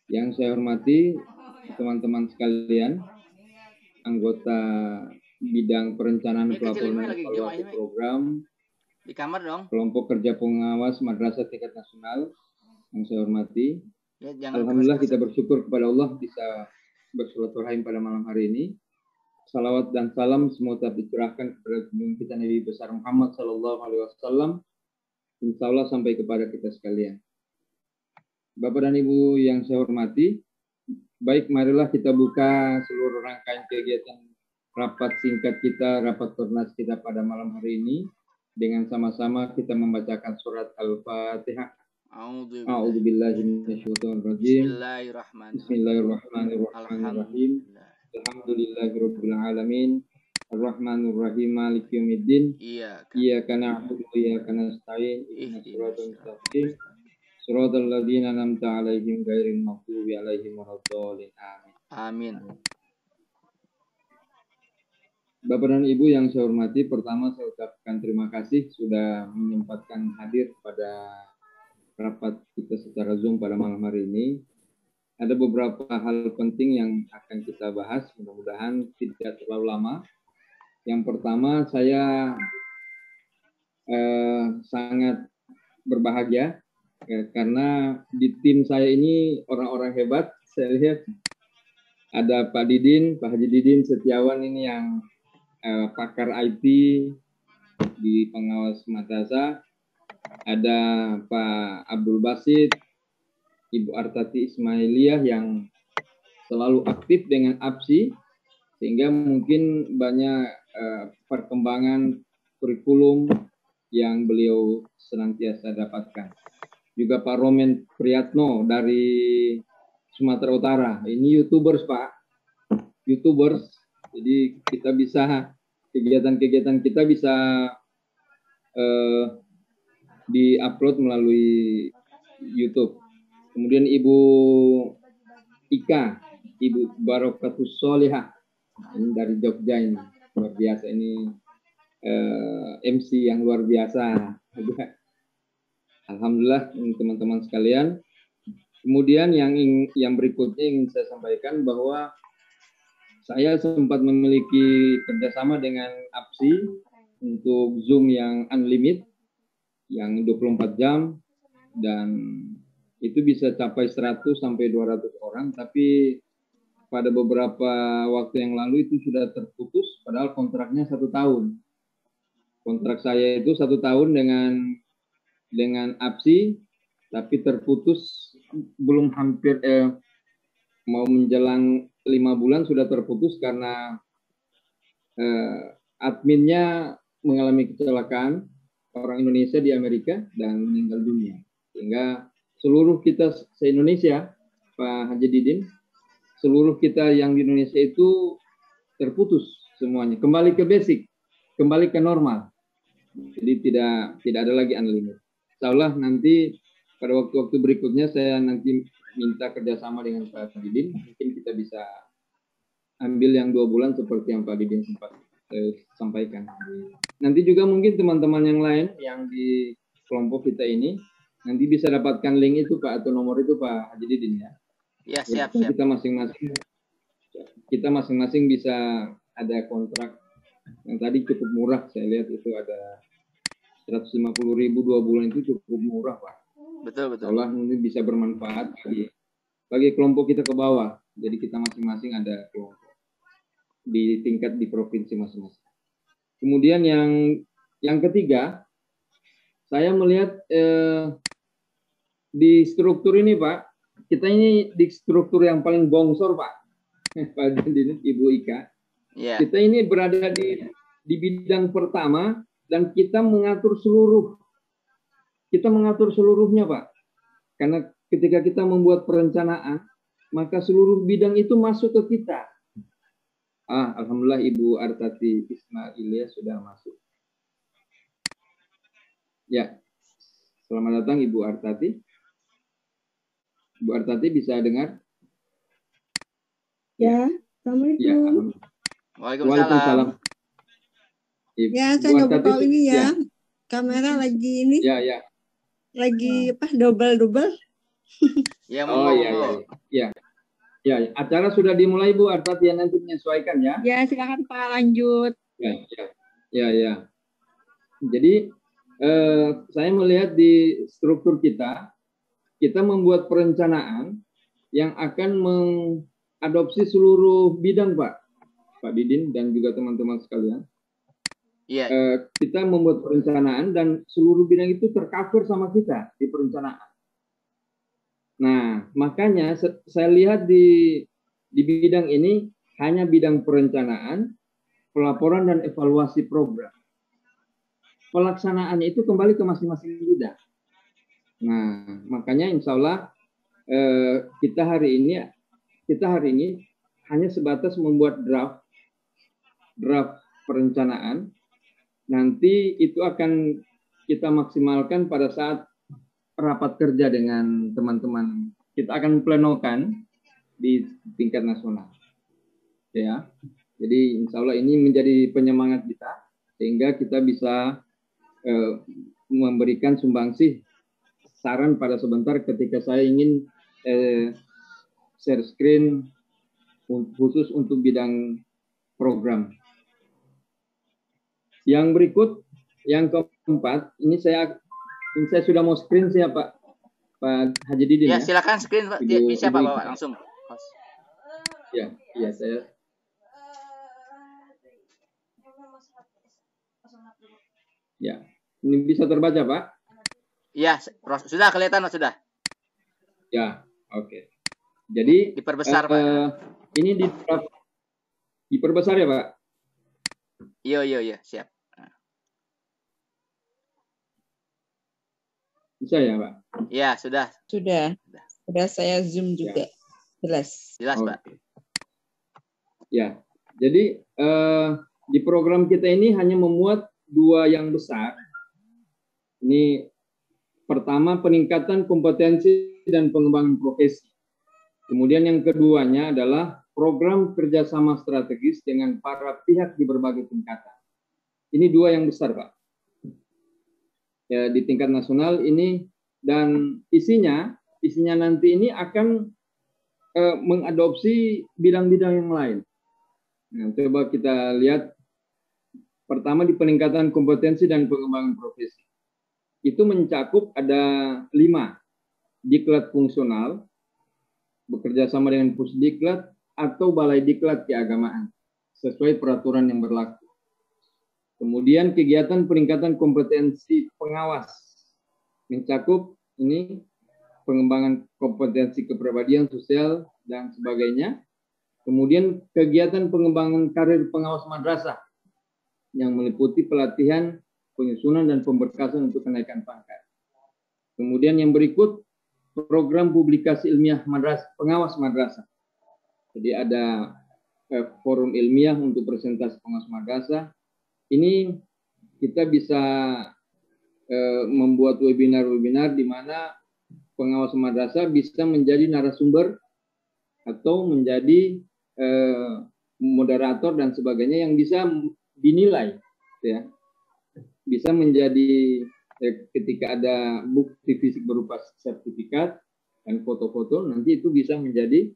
Yang saya hormati teman-teman sekalian, anggota bidang perencanaan pelaporan evaluasi program di kamar dong. kelompok kerja pengawas madrasah tingkat nasional yang saya hormati. Ya, Alhamdulillah kita bersyukur kepada Allah bisa bersilaturahim pada malam hari ini. Salawat dan salam semua tercurahkan kepada junjungan kita Nabi besar Muhammad Sallallahu Alaihi Wasallam. Insya Allah sampai kepada kita sekalian. Bapak dan Ibu yang saya hormati, baik marilah kita buka seluruh rangkaian kegiatan rapat singkat kita, rapat koordinasi kita pada malam hari ini dengan sama-sama kita membacakan surat Al-Fatihah. A'udzubillahi minasyaitonir rajim. Bismillahirrahmanirrahim. Alhamdulillahirabbil alamin. Ar-Rahmanir-Rahim. Maliki yaumiddin. Iyyaka na'budu wa iyyaka nasta'in. Ihdinas siratal mustaqim. Shiratal ladzina an'amta 'alaihim ghairil maghdubi 'alaihim waladdallin. Amin. Bapak dan Ibu yang saya hormati, pertama saya ucapkan terima kasih sudah menyempatkan hadir pada rapat kita secara Zoom pada malam hari ini. Ada beberapa hal penting yang akan kita bahas, mudah-mudahan tidak terlalu lama. Yang pertama, saya sangat berbahagia karena di tim saya ini orang-orang hebat. Saya lihat ada Pak Didin, Pak Haji Didin Setiawan ini yang pakar IT di pengawas madrasah. Ada Pak Abdul Basit, Ibu Artati Ismailiyah yang selalu aktif dengan APSI, sehingga mungkin banyak perkembangan kurikulum yang beliau senantiasa dapatkan. Juga Pak Romen Priyatno dari Sumatera Utara. Ini YouTubers, Pak. YouTubers. Jadi kita bisa, kegiatan-kegiatan kita bisa di-upload melalui YouTube. Kemudian Ibu Ika, Ibu Barokatus Solihah. Ini dari Jogja ini. Luar biasa ini. MC yang luar biasa. Alhamdulillah teman-teman sekalian. Kemudian yang berikutnya ingin saya sampaikan bahwa saya sempat memiliki kerjasama dengan APSI untuk Zoom yang unlimited, yang 24 jam, dan itu bisa capai 100 sampai 200 orang, tapi pada beberapa waktu yang lalu itu sudah terputus, padahal kontraknya 1 tahun. Kontrak saya itu 1 tahun dengan APSI, tapi terputus belum hampir mau menjelang 5 bulan sudah terputus karena adminnya mengalami kecelakaan, orang Indonesia di Amerika dan meninggal dunia. Sehingga seluruh kita se-Indonesia, Pak Haji Didin, seluruh kita yang di Indonesia itu terputus semuanya, kembali ke basic, kembali ke normal. Jadi tidak ada lagi unlimited. Insya Allah nanti pada waktu-waktu berikutnya saya nanti minta kerjasama dengan Pak Didin, mungkin kita bisa ambil yang 2 bulan seperti yang Pak Didin sempat sampaikan. Nanti juga mungkin teman-teman yang lain yang di kelompok kita ini nanti bisa dapatkan link itu Pak, atau nomor itu Pak Haji Didin ya. Ya, siap. Kita masing-masing bisa ada kontrak yang tadi cukup murah, saya lihat itu ada 150.000 2 bulan, itu cukup murah Pak. Betul. Allah ini bisa bermanfaat bagi kelompok kita ke bawah. Jadi kita masing-masing ada kelompok di tingkat di provinsi masing-masing. Kemudian yang ketiga, saya melihat di struktur ini Pak, kita ini di struktur yang paling bongsor Pak. Pak Didin, Ibu Ika. Yeah. Kita ini berada di bidang pertama dan kita mengatur seluruhnya Pak. Karena ketika kita membuat perencanaan, maka seluruh bidang itu masuk ke kita. Alhamdulillah Ibu Artati Ismailiyah sudah masuk. Ya, selamat datang Ibu Artati. Ibu Artati bisa dengar? Ya, Assalamualaikum. Ya, Waalaikumsalam. Ya, saya nggak tahu ini ya. Kamera lagi ini. Ya. Lagi double. Ya, Oh monggo, iya, monggo. iya. Ya, acara sudah dimulai Bu Artati, nanti menyesuaikan ya. Ya, silakan Pak lanjut. Ya. Jadi saya melihat di struktur kita membuat perencanaan yang akan mengadopsi seluruh bidang, Pak Didin dan juga teman-teman sekalian. Iya. Kita membuat perencanaan dan seluruh bidang itu tercover sama kita di perencanaan. Nah, makanya saya lihat di bidang ini hanya bidang perencanaan, pelaporan dan evaluasi program. Pelaksanaannya itu kembali ke masing-masing bidang. Nah, makanya insya Allah kita hari ini hanya sebatas membuat draft perencanaan. Nanti itu akan kita maksimalkan pada saat rapat kerja dengan teman-teman. Kita akan plenokan di tingkat nasional. Ya. Jadi insya Allah ini menjadi penyemangat kita sehingga kita bisa memberikan sumbangsih saran pada sebentar ketika saya ingin share screen khusus untuk bidang program. Yang berikut, yang keempat, ini saya sudah mau screen siapa? Pak Haji Didin ya? Ya, silakan screen Pak. Bisa Pak bawa langsung. Ya, saya. Ya, ini bisa terbaca Pak? Ya, sudah kelihatan Pak, sudah. Ya, oke. Jadi diperbesar Pak. Ini diperbesar ya Pak? Iya, siap. Bisa ya Pak? Ya, sudah. Sudah saya zoom juga. Ya. Jelas Pak. Ya, jadi di program kita ini hanya memuat 2 yang besar. Ini pertama peningkatan kompetensi dan pengembangan profesi. Kemudian yang keduanya adalah program kerjasama strategis dengan para pihak di berbagai tingkatan. Ini 2 yang besar Pak. Ya, di tingkat nasional ini, dan isinya nanti ini akan mengadopsi bidang-bidang yang lain. Nah, coba kita lihat pertama di peningkatan kompetensi dan pengembangan profesi. Itu mencakup ada 5 diklat fungsional, bekerja sama dengan Pusdiklat atau Balai Diklat Keagamaan sesuai peraturan yang berlaku. Kemudian kegiatan peningkatan kompetensi pengawas mencakup ini pengembangan kompetensi kepribadian sosial dan sebagainya. Kemudian kegiatan pengembangan karir pengawas madrasah yang meliputi pelatihan, penyusunan dan pemberkasan untuk kenaikan pangkat. Kemudian yang berikut program publikasi ilmiah madrasah, pengawas madrasah. Jadi ada forum ilmiah untuk presentasi pengawas madrasah. Ini kita bisa membuat webinar-webinar di mana pengawas madrasah bisa menjadi narasumber atau menjadi moderator dan sebagainya yang bisa dinilai, ya. Bisa menjadi ketika ada bukti fisik berupa sertifikat dan foto-foto, nanti itu bisa menjadi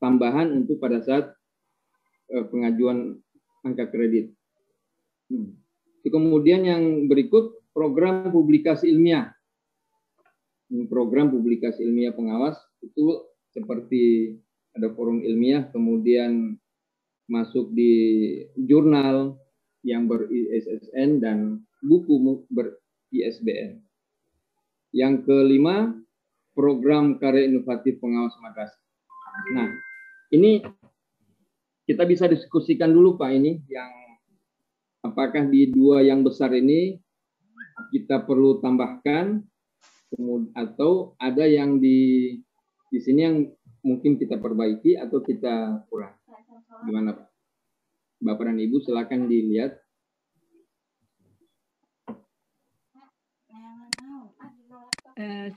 tambahan untuk pada saat pengajuan angka kredit. Kemudian yang berikut program publikasi ilmiah. Program publikasi ilmiah pengawas itu seperti ada forum ilmiah, kemudian masuk di jurnal yang ber-ISSN dan buku ber-ISBN. Yang kelima, program karya inovatif pengawas madrasah. Nah, ini kita bisa diskusikan dulu Pak, ini yang apakah di 2 yang besar ini kita perlu tambahkan atau ada yang di sini yang mungkin kita perbaiki atau kita kurang. Gimana Pak? Bapak dan Ibu silakan dilihat.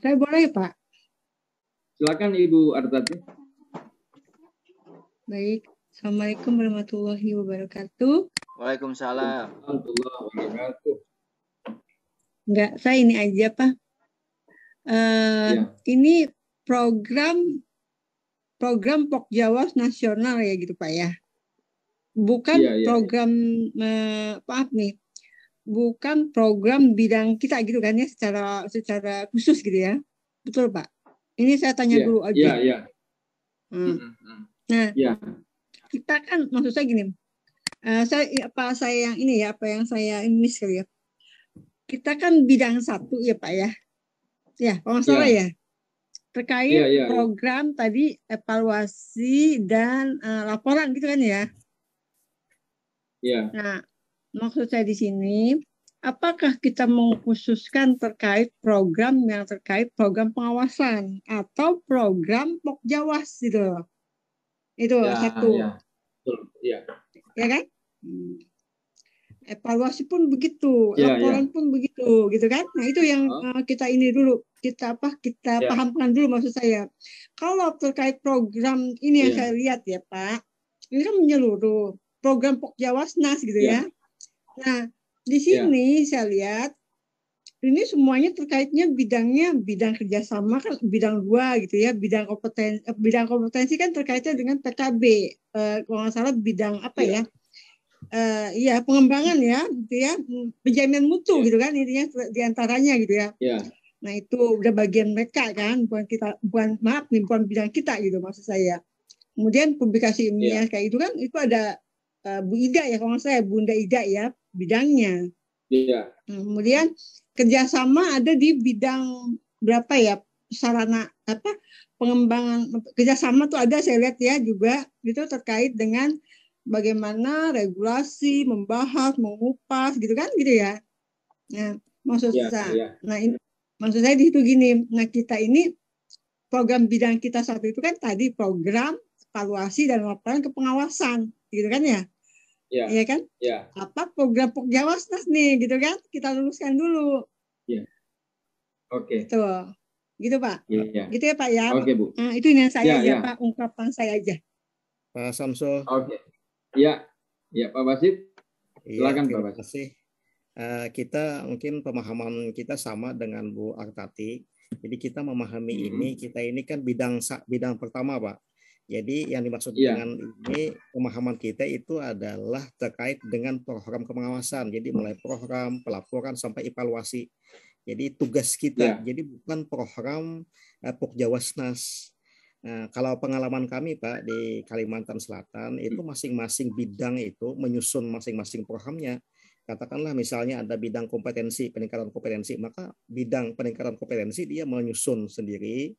Saya boleh Pak? Silakan Ibu Artati. Baik. Assalamualaikum warahmatullahi wabarakatuh. Waalaikumsalam. Warahmatullahi wabarakatuh. Enggak, saya ini aja Pak. Ya. Ini program Pokjawas nasional ya gitu Pak ya. Bukan Iya, iya, program maaf nih, bukan program bidang kita gitu kan ya, secara khusus gitu ya. Betul Pak. Ini saya tanya iya, dulu iya, aja. iya. Nah, Iya, kita kan maksud saya gini, saya yang ini ya, apa yang saya miss kali ya. Kita kan bidang satu ya Pak ya. Ya, kalau nggak salah iya, ya. Terkait iya, iya, program tadi evaluasi dan laporan gitu kan ya. iya. Nah, maksud saya di sini, apakah kita mengkhususkan terkait program yang terkait program pengawasan atau program Pokjawas gitu loh. Itu Ya, satu, ya. Betul. Iya. ya kan? Evaluasi pun begitu, Iya, iya. laporan pun begitu, gitu kan? Nah itu yang Oh, kita ini dulu, kita iya, pahamkan dulu maksud saya. Kalau terkait program ini yang iya, saya lihat ya Pak, ini kan menyeluruh program Pokjawasnas gitu ya. iya, Nah di iya, sini saya lihat ini semuanya terkaitnya bidang kerjasama kan bidang 2 gitu ya, bidang kompetensi kan terkaitnya dengan PKB, kalau nggak salah bidang apa iya, ya? Iya pengembangan ya, gitu ya, penjaminan mutu iya, gitu kan intinya diantaranya gitu ya. iya, Nah itu udah bagian mereka kan, bukan bidang kita gitu maksud saya. Kemudian publikasi iya, ilmiah kayak itu kan itu ada Bu Ida ya, kalau nggak salah Bunda Ida ya bidangnya. iya, Kemudian kerjasama ada di bidang berapa ya, sarana apa pengembangan kerjasama tuh ada saya lihat ya juga itu terkait dengan bagaimana regulasi membahas mengupas gitu kan gitu ya. Nah iya, iya, maksud saya di situ gini. Nah kita ini program bidang kita satu itu kan tadi program evaluasi dan laporan ke pengawasan gitu kan ya. iya, Iya kan? iya, Apa program Pokjawasnas nih gitu kan? Kita luluskan dulu. iya. Oke. Gitu. Gitu Pak. Iya. Gitu ya Pak ya. Oke, Bu. Nah, itu yang saya Iya, aja iya. Pak, ungkapan saya aja. Pak Samsul. Oke. Iya. Iya, Pak Basit. Iya, Silakan Pak terima Basit. kasih. Kita mungkin pemahaman kita sama dengan Bu Artati. Jadi kita memahami kita ini kan bidang pertama, Pak. Jadi yang dimaksud Iya. dengan ini pemahaman kita itu adalah terkait dengan program pengawasan. Jadi mulai program, pelaporan sampai evaluasi. Jadi tugas kita. Iya. Jadi bukan program Pokjawasnas. Nah, kalau pengalaman kami Pak di Kalimantan Selatan itu masing-masing bidang itu menyusun masing-masing programnya. Katakanlah misalnya ada bidang kompetensi, peningkatan kompetensi, maka bidang peningkatan kompetensi dia menyusun sendiri,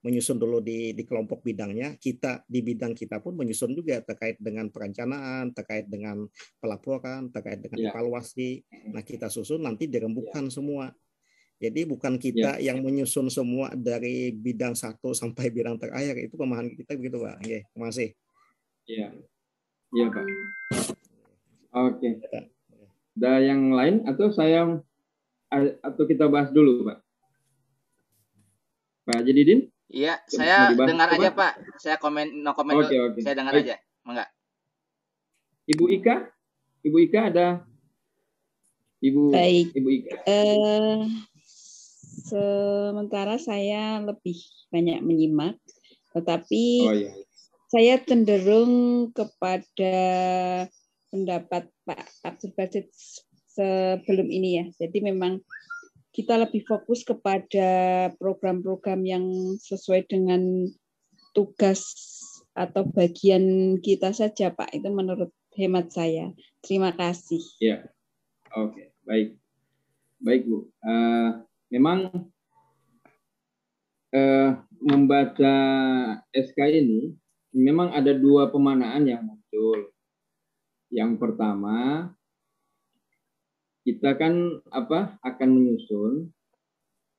menyusun dulu di kelompok bidangnya. Kita di bidang kita pun menyusun juga terkait dengan perencanaan, terkait dengan pelaporan, terkait dengan evaluasi. Nah kita susun nanti dirembukan semua. Jadi bukan kita yang menyusun semua dari bidang 1 sampai bidang terakhir. Itu pemahaman kita begitu Pak. Oke, terima kasih. Iya. Iya Pak. Oke. Ada yang lain atau kita bahas dulu Pak? Pak Haji Didin? Iya, saya dengar aja Pak. Pak. Saya no komen Oke, dulu. oke. Saya dengar Baik. aja. Enggak. Ibu Ika ada? Baik. Ibu Ika. Sementara saya lebih banyak menyimak, tetapi saya cenderung kepada pendapat Pak Abdul Basit sebelum ini ya. Jadi memang kita lebih fokus kepada program-program yang sesuai dengan tugas atau bagian kita saja, Pak. Itu menurut hemat saya. Terima kasih. Ya, oke, baik. Baik, Bu. Memang membaca SK ini memang ada dua pemanaan yang muncul. Yang pertama, kita kan akan menyusun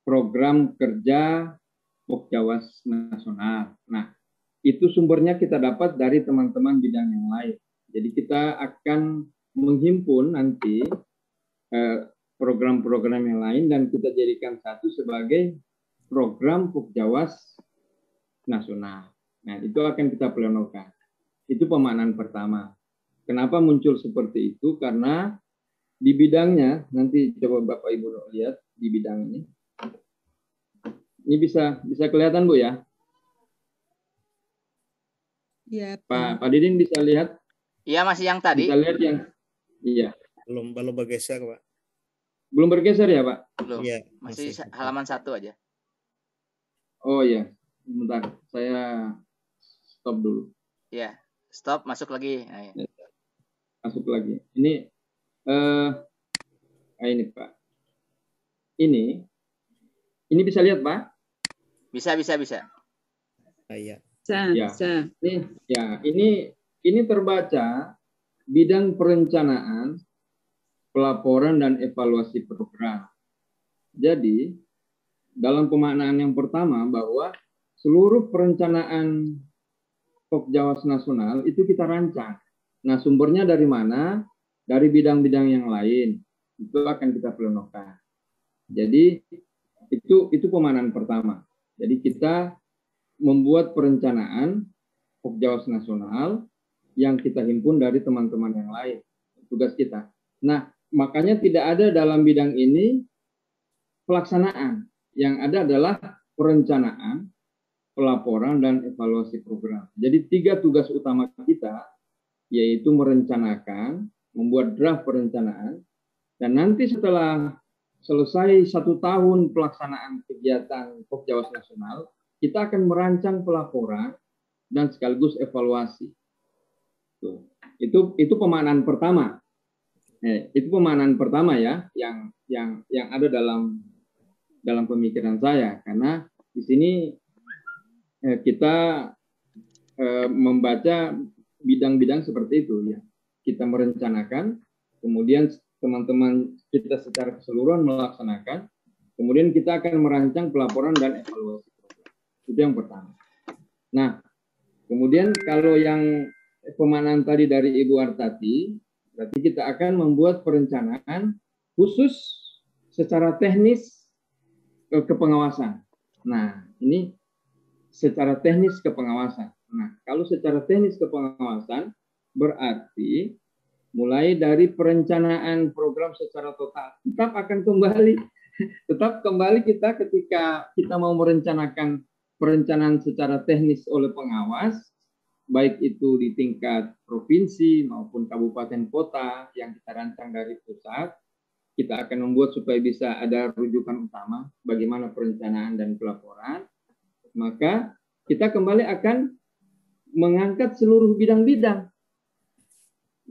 program kerja Pokjawas Nasional. Nah, itu sumbernya kita dapat dari teman-teman bidang yang lain. Jadi kita akan menghimpun nanti program-program yang lain dan kita jadikan satu sebagai program Pokjawas Nasional. Nah, itu akan kita plenokan. Itu pemanaan pertama. Kenapa muncul seperti itu? Karena di bidangnya, nanti coba Bapak Ibu lihat di bidang ini. Ini bisa kelihatan Bu ya? Ya, Pak Didin bisa lihat? Iya, masih yang tadi. Bisa lihat yang iya. Belum bergeser, Pak. Belum bergeser ya, Pak? Belum. Iya, Masih masih. halaman 1 aja. Oh iya, bentar. Saya stop dulu. Iya, stop, masuk lagi. Nah, ya. Masuk lagi. Ini ini Pak. Ini bisa lihat Pak? Bisa. Iya. Bisa. Ini terbaca bidang perencanaan, pelaporan dan evaluasi program. Jadi dalam pemaknaan yang pertama bahwa seluruh perencanaan Pokjawas Nasional itu kita rancang. Nah, sumbernya dari mana? Dari bidang-bidang yang lain. Itu akan kita plenokan. Jadi itu pemaknaan pertama. Jadi kita membuat perencanaan Pokjawas Nasional yang kita himpun dari teman-teman yang lain. Tugas kita. Nah, makanya tidak ada dalam bidang ini pelaksanaan. Yang ada adalah perencanaan, pelaporan, dan evaluasi program. Jadi 3 tugas utama kita, yaitu merencanakan, membuat draft perencanaan, dan nanti setelah selesai 1 tahun pelaksanaan kegiatan Pokjawas Nasional, kita akan merancang pelaporan dan sekaligus evaluasi. Itu pemaknaan pertama. Itu pemaknaan pertama ya, yang ada dalam pemikiran saya, karena di sini kita membaca bidang-bidang seperti itu ya. Kita merencanakan, kemudian teman-teman kita secara keseluruhan melaksanakan, kemudian kita akan merancang pelaporan dan evaluasi program. Itu yang pertama. Nah, kemudian kalau yang pemaknaan tadi dari Ibu Artati, berarti kita akan membuat perencanaan khusus secara teknis kepengawasan. Nah, ini secara teknis kepengawasan. Nah, kalau secara teknis kepengawasan berarti mulai dari perencanaan program secara total tetap kembali kita ketika kita mau merencanakan perencanaan secara teknis oleh pengawas, baik itu di tingkat provinsi maupun kabupaten kota yang kita rancang dari pusat, kita akan membuat supaya bisa ada rujukan utama bagaimana perencanaan dan pelaporan. Maka kita kembali akan mengangkat seluruh bidang-bidang.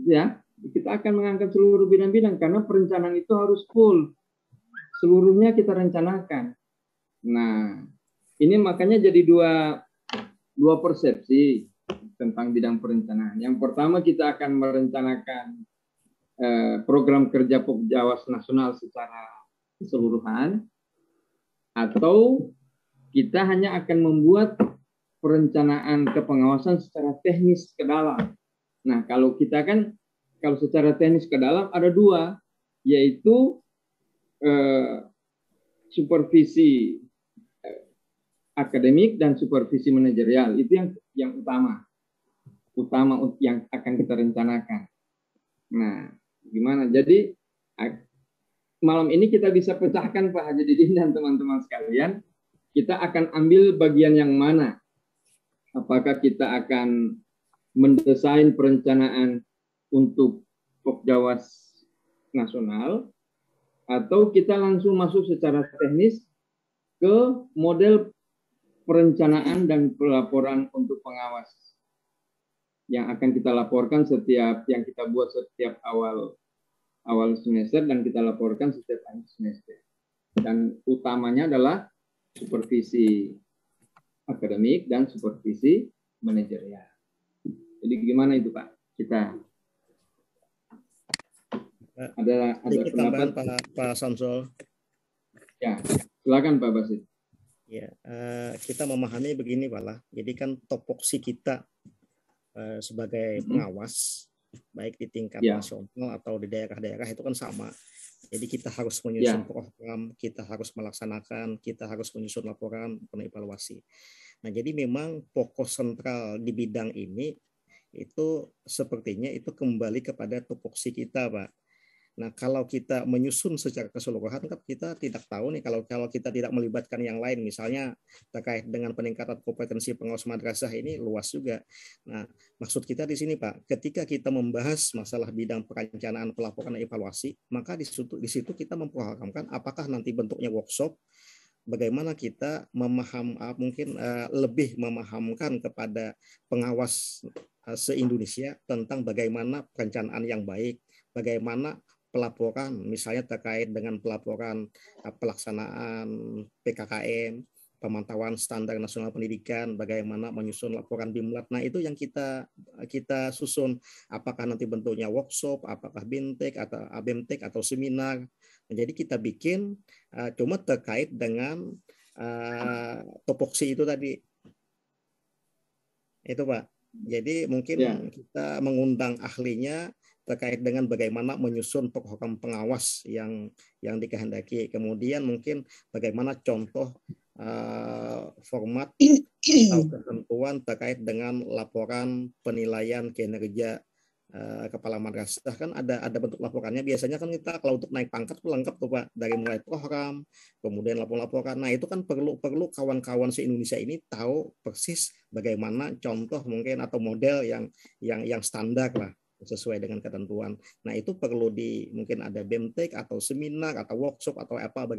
Ya, kita akan mengangkat seluruh bidang-bidang karena perencanaan itu harus full. Seluruhnya kita rencanakan. Nah, ini makanya jadi dua persepsi tentang bidang perencanaan. Yang pertama kita akan merencanakan program kerja Pokjawas Nasional secara keseluruhan, atau kita hanya akan membuat perencanaan kepengawasan secara teknis ke dalam. Nah, kalau secara teknis ke dalam ada 2, yaitu supervisi akademik dan supervisi manajerial. Itu yang utama yang akan kita rencanakan. Nah, gimana? Jadi malam ini kita bisa pecahkan Pak Haji Didin dan teman-teman sekalian. Kita akan ambil bagian yang mana? Apakah kita akan mendesain perencanaan untuk Pokjawas Nasional, atau kita langsung masuk secara teknis ke model perencanaan dan pelaporan untuk pengawas yang akan kita laporkan yang kita buat setiap awal semester dan kita laporkan setiap akhir semester. Dan utamanya adalah supervisi akademik dan supervisi manajerial. Jadi gimana itu Pak? Kita ada pendapat Pak Samsul. Ya, silakan Pak Basit. Ya, kita memahami begini Pak lah. Jadi kan topoksi kita sebagai pengawas, baik di tingkat nasional atau di daerah-daerah itu kan sama. Jadi kita harus menyusun program, kita harus melaksanakan, kita harus menyusun laporan, evaluasi. Nah, jadi memang pokok sentral di bidang ini itu sepertinya itu kembali kepada topoksi kita, Pak. Nah, kalau kita menyusun secara keseluruhan, kan kita tidak tahu nih kalau kita tidak melibatkan yang lain, misalnya terkait dengan peningkatan kompetensi pengawas madrasah ini luas juga. Nah, maksud kita di sini Pak, ketika kita membahas masalah bidang perencanaan, pelaporan, dan evaluasi, maka di situ kita memprogrammkan apakah nanti bentuknya workshop, bagaimana kita mungkin lebih memahamkan kepada pengawas se-Indonesia tentang bagaimana perencanaan yang baik, bagaimana pelaporan, misalnya terkait dengan pelaporan pelaksanaan PKKM, pemantauan standar nasional pendidikan, bagaimana menyusun laporan BIMLAT. Nah, itu yang kita susun. Apakah nanti bentuknya workshop, apakah BIMTEK atau BEMTEK atau seminar. Nah, jadi kita bikin cuma terkait dengan topoksi itu tadi. Itu Pak. Jadi mungkin kita mengundang ahlinya terkait dengan bagaimana menyusun program pengawas yang dikehendaki. Kemudian mungkin bagaimana contoh format atau ketentuan terkait dengan laporan penilaian kinerja kepala madrasah. Kan ada bentuk laporannya. Biasanya kan kita kalau untuk naik pangkat lengkap tuh Pak, dari mulai program, kemudian laporan. Nah, itu kan perlu kawan-kawan se-Indonesia ini tahu persis bagaimana contoh mungkin atau model yang standar lah, sesuai dengan ketentuan. Nah, itu perlu mungkin ada BEMTEK atau seminar atau workshop atau apa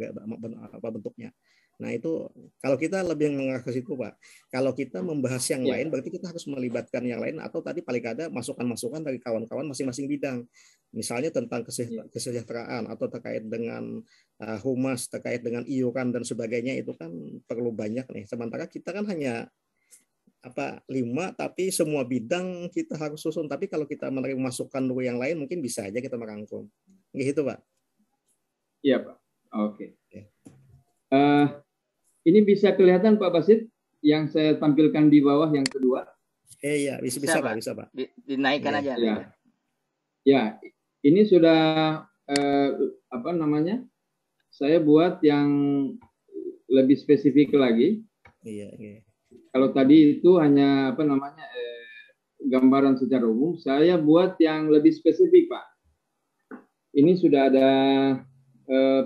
bentuknya. Nah, itu kalau kita lebih mengarah ke situ Pak. Kalau kita membahas yang lain, berarti kita harus melibatkan yang lain, atau tadi paling ada masukan-masukan dari kawan-kawan masing-masing bidang. Misalnya tentang kesejahteraan atau terkait dengan humas, terkait dengan iuran dan sebagainya, itu kan perlu banyak nih. Sementara kita kan hanya 5, tapi semua bidang kita harus susun. Tapi kalau kita menerima masukan dari yang lain, mungkin bisa aja kita merangkum. Gitu Pak. Iya Pak. Oke. Ini bisa kelihatan Pak Basit yang saya tampilkan di bawah yang kedua. Iya, bisa Pak, bisa Pak. Dinaikkan aja. Ya, ini sudah saya buat yang lebih spesifik lagi. Iya. Kalau tadi itu hanya gambaran secara umum, saya buat yang lebih spesifik Pak. Ini sudah ada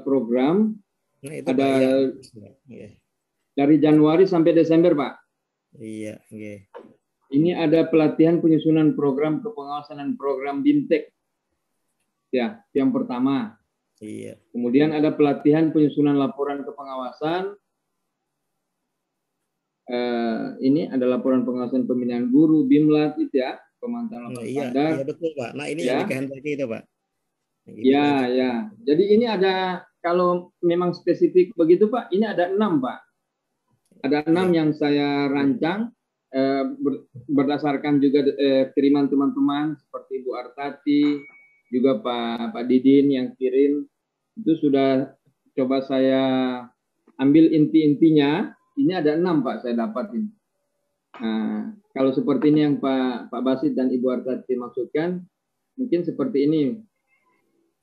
program, ada dari Januari sampai Desember Pak. Iya. Ini ada pelatihan penyusunan program kepengawasan dan program BIMTEK. Ya, yang pertama. Iya. Kemudian ada pelatihan penyusunan laporan kepengawasan. Ini ada laporan pengawasan pembinaan guru, BIMLAT itu ya, pemantauan laporan standar. Iya betul Pak. Nah, ini yang dikehendaki itu Pak. Ya. Jadi ini ada, kalau memang spesifik begitu Pak, ini ada 6 Pak. Ada 6 yang saya rancang berdasarkan juga kiriman teman-teman seperti Bu Artati, juga Pak Didin yang kirim. Itu sudah coba saya ambil inti-intinya. Ini ada 6 Pak saya dapatin. Nah, kalau seperti ini yang Pak Basit dan Ibu Artati maksudkan, mungkin seperti ini.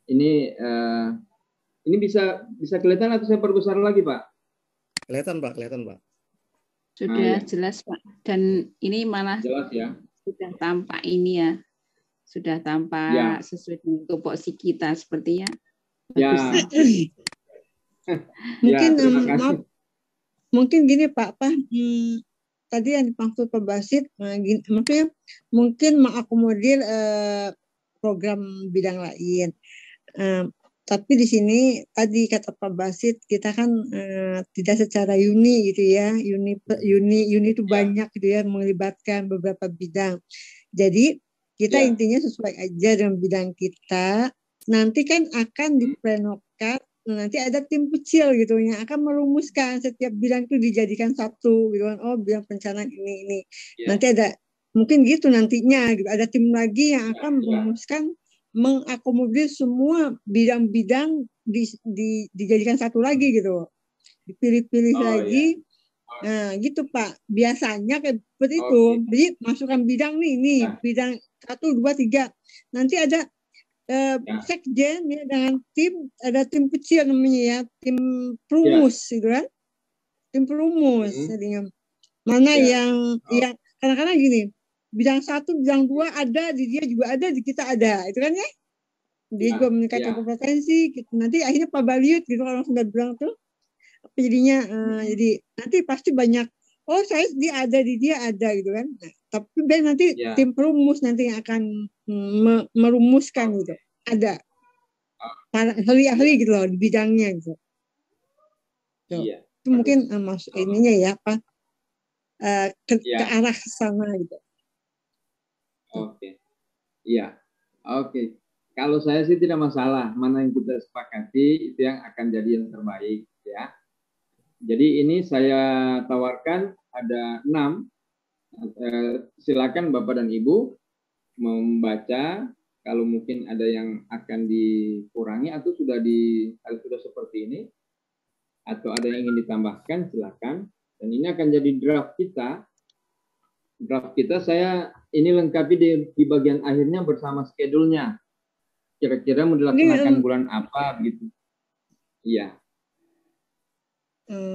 Ini bisa kelihatan atau saya perbesar lagi Pak? Kelihatan Pak. Sudah jelas Pak. Dan ini malah jelas ya. Sudah tampak ini ya. Sudah tampak sesuai dengan tupoksi kita sepertinya. Ya. Mungkin gini Pak, tadi yang dimaksud Pak Basit, maksudnya mungkin mengakomodir program bidang lain. Tapi di sini tadi kata Pak Basit, kita kan tidak secara uni gitu ya, uni itu banyak gitu ya, melibatkan beberapa bidang. Jadi kita intinya sesuai aja dengan bidang kita. Nanti kan akan diplenokan. Nanti ada tim kecil gitu yang akan merumuskan setiap bidang itu dijadikan satu gitu kan. Oh, bidang perencanaan ini. Nanti ada mungkin gitu nantinya gitu. Ada tim lagi yang akan merumuskan, mengakomodir semua bidang-bidang dijadikan satu lagi gitu. Dipilih-pilih lagi. Nah, gitu Pak. Biasanya kayak seperti itu. Jadi masukkan bidang nih bidang 1, 2, 3. Nanti ada sekjen ya, dengan ada tim kecil namanya ya, tim perumus gitu kan, tim perumus. Jadinya mana yang kadang-kadang gini, bidang 1, bidang 2 ada di dia juga ada, di kita ada, itu kan ya. Dia Ya, juga meningkatkan ya. kompetensi gitu. Nanti akhirnya Pak Baliut gitu kalau sudah bilang tuh apa jadinya jadi nanti pasti banyak dia ada gitu kan. Nah, tapi biar nanti Ya. tim perumus nanti yang akan merumuskan gitu. Ada ahli-ahli gitu loh di bidangnya gitu. Tuh. Iya. Itu mungkin masuk ininya ya apa ke Ya. arah sana gitu. Oke. Iya. Oke. Kalau saya sih tidak masalah, mana yang kita sepakati itu yang akan jadi yang terbaik ya. Jadi ini saya tawarkan ada 6. Silakan Bapak dan Ibu membaca. Kalau mungkin ada yang akan dikurangi atau kalau sudah seperti ini atau ada yang ingin ditambahkan silakan. Dan ini akan jadi draft kita. Draft kita saya ini lengkapi di bagian akhirnya bersama schedule-nya. Kira-kira mau dilaksanakan bulan apa begitu. Iya.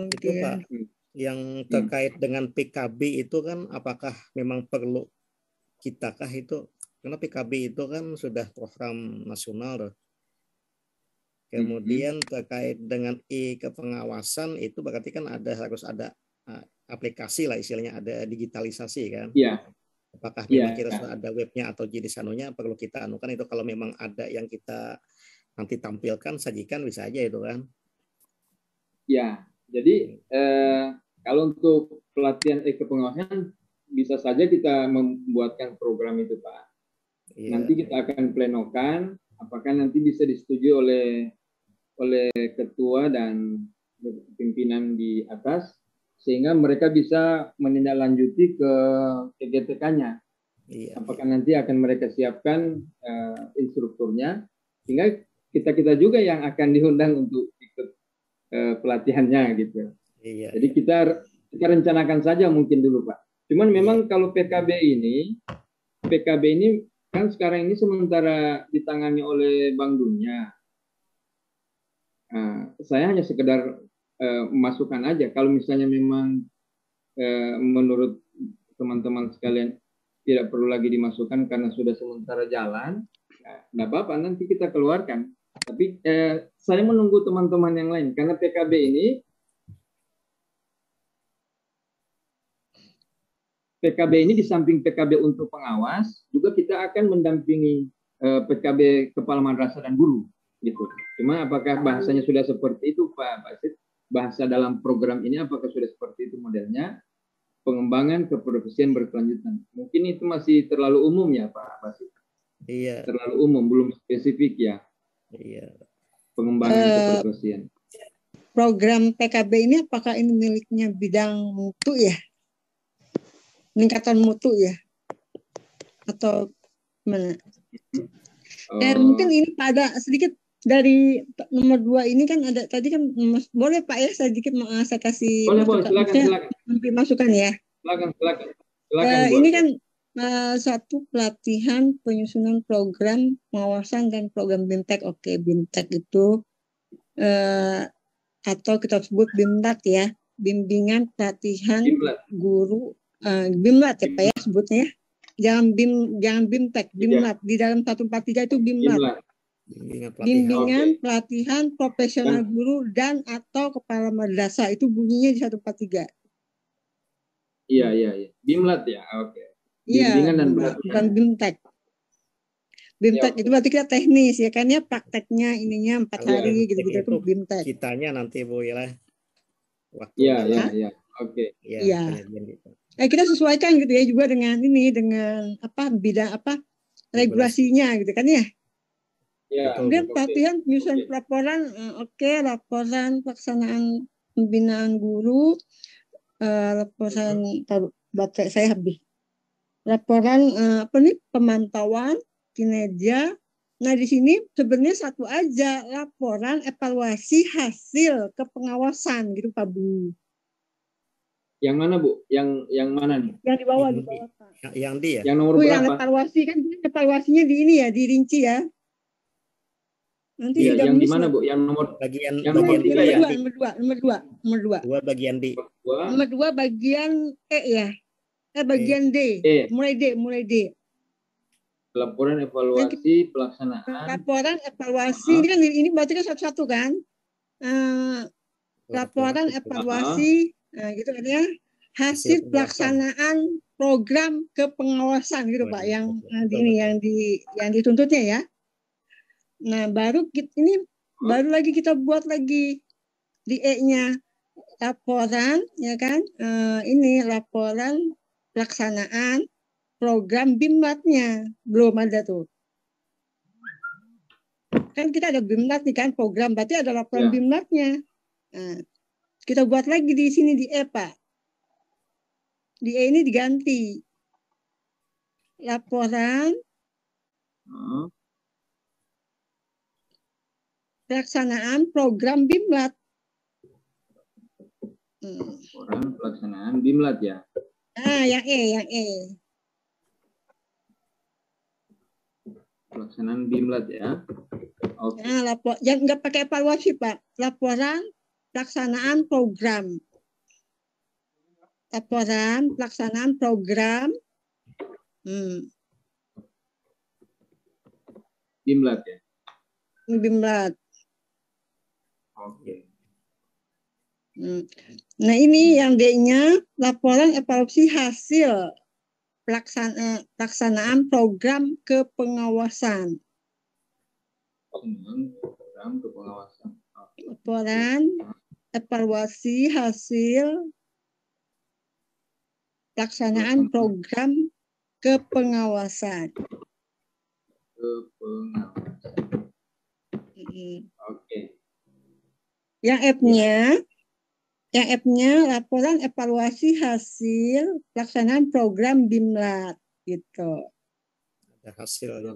Itu Pak, yang terkait dengan PKB itu kan apakah memang perlu kitakah itu? Karena PKB itu kan sudah program nasional loh. Kemudian terkait dengan kepengawasan itu berarti kan harus ada aplikasi lah istilahnya, ada digitalisasi kan. Iya. Apakah memang kita sudah ada webnya atau jenis anunya perlu kita anukan itu, kalau memang ada yang kita nanti tampilkan sajikan bisa aja itu kan. Ya, jadi kalau untuk pelatihan kepengawasan bisa saja kita membuatkan program itu Pak. Iya. Nanti kita akan plenokan apakah nanti bisa disetujui oleh ketua dan pimpinan di atas, sehingga mereka bisa menindaklanjuti ke GTK-nya. Iya, apakah nanti akan mereka siapkan instrukturnya, sehingga kita juga yang akan diundang untuk ikut pelatihannya gitu. Iya, jadi kita rencanakan saja mungkin dulu Pak. Cuman memang kalau PKB ini kan sekarang ini sementara ditangani oleh Bank Dunia. Saya hanya sekedar masukkan aja. Kalau misalnya memang menurut teman-teman sekalian tidak perlu lagi dimasukkan karena sudah sementara jalan, nggak apa-apa, nanti kita keluarkan. Tapi saya menunggu teman-teman yang lain karena PKB ini di samping PKB untuk pengawas, juga kita akan mendampingi PKB kepala madrasah dan guru, gitu. Cuma apakah bahasanya sudah seperti itu Pak Basit? Bahasa dalam program ini apakah sudah seperti itu modelnya? Pengembangan keprofesian berkelanjutan. Mungkin itu masih terlalu umum ya Pak Basit? Iya. Terlalu umum, belum spesifik ya. Iya. Pengembangan keprofesian. Program PKB ini apakah ini miliknya bidang mutu ya? Peningkatan mutu ya? Atau mana? Mungkin ini pada sedikit dari nomor 2 ini kan ada tadi kan, boleh Pak ya sedikit saya kasih silakan. Masukan ya. Silakan. Ini kan satu pelatihan penyusunan program pengawasan dan program BIMTEK. Oke, BIMTEK itu atau kita sebut BIMLAT ya, bimbingan pelatihan guru, BIMLAT ya Pak ya sebutnya. Jangan BIMTEK, BIMLAT. Di dalam 143 itu BIMLAT. Bimbingan pelatihan profesional guru dan atau kepala madrasah, itu bunyinya di 143. Iya. BIMLAT ya, oke. Bimbingan dan pelatihan. BIMTEK. BIMTEK itu berarti kita teknis ya kan ya, prakteknya ininya 4 hari gitu-gitu itu BIMTEK. Kitanya nanti Bu ya. Iya. Oke. Iya. Kita sesuaikan gitu ya juga dengan bidang regulasinya gitu kan ya. Ya, kemudian pelatihan penyusunan laporan, laporan pelaksanaan pembinaan guru, laporan baterai saya habis. Laporan pemantauan kinerja. Nah di sini sebenarnya satu aja, laporan evaluasi hasil kepengawasan gitu Pak Bu. Yang mana Bu? Yang mana nih? Yang di bawah Pak. Yang di ya? Yang nomor berapa? Yang evaluasi kan evaluasinya di ini ya, dirinci ya. Nanti ya, yang di mana Bu? Yang nomor bagian nomor 3 ya? Nomor 2. Bagian D. Nomor 2 bagian E ya. Bagian D. Mulai D. Laporan evaluasi pelaksanaan. Laporan evaluasi ini berarti kan satu-satu kan? Laporan evaluasi, gitu kan ya, hasil pelaksanaan program kepengawasan gitu Pak, yang dituntutnya ya. Nah baru kita buat lagi di E-nya laporan ya kan, ini laporan pelaksanaan program BIMLAT-nya belum ada tuh. Kan kita ada BIMLAT nih kan, program berarti ada laporan BIMLAT-nya. Nah, kita buat lagi di sini di E Pak. Di E ini diganti. Laporan pelaksanaan program BIMLAT. Laporan pelaksanaan BIMLAT ya. Yang E. Pelaksanaan BIMLAT ya. Oke. Nah, yang nggak pakai evaluasi Pak. Laporan pelaksanaan program. Laporan pelaksanaan program. BIMLAT ya. BIMLAT. Oke. Nah ini yang D-nya laporan evaluasi hasil pelaksanaan program kepengawasan. Program kepengawasan. Laporan evaluasi hasil pelaksanaan program kepengawasan. Oke. Yang F-nya laporan evaluasi hasil pelaksanaan program BIMLAT gitu. Ada hasilnya.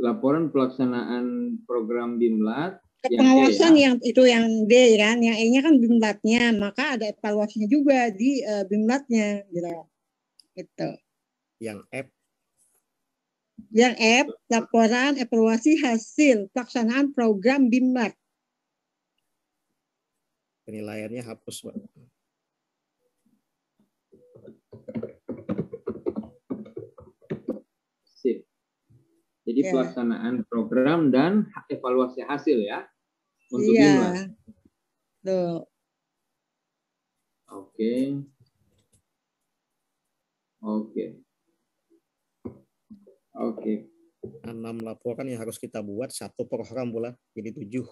Laporan pelaksanaan program BIMLAT. Pengawasan yang itu yang D kan, yang E-nya kan BIMLAT-nya, maka ada evaluasinya juga di BIMLAT-nya gitu. Yang F laporan evaluasi hasil pelaksanaan program BIMLAT. Penilaiannya hapus, Pak. Sip. Jadi pelaksanaan program dan evaluasi hasil ya untuk BIMLAT. Tuh. Oke. 6 laporan yang harus kita buat, 1 program pula, jadi 7.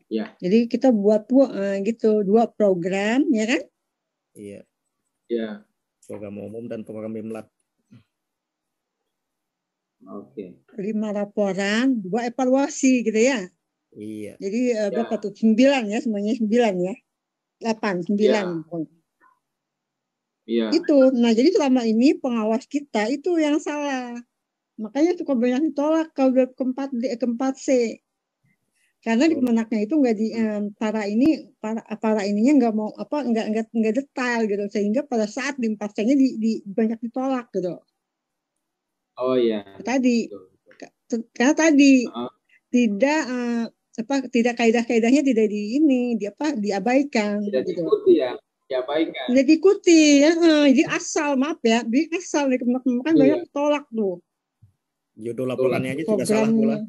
Ya. Jadi kita buat 2 program, ya kan? Iya. Ya. Program umum dan program BIMLAT. Oke. 5 laporan, 2 evaluasi gitu ya? Iya. Jadi berapa tuh? 9 ya, semuanya 9 ya? 8, 9. Iya. Itu. Nah, jadi selama ini pengawas kita itu yang salah. Makanya suka banyak ditolak kalau keempat C. Karena di Kemenaknya itu nggak di para ininya nggak mau nggak detail gitu, sehingga pada saat di 4C-nya banyak ditolak gitu. Oh iya. Karena tadi tidak kaidah-kaidahnya tidak diabaikan. Tidak gitu. diikuti ya, diabaikan. Tidak diikuti ya, jadi asal maaf ya, di asal di Kemenak kan banyak ditolak tuh. Judul laporannya aja juga salah pula.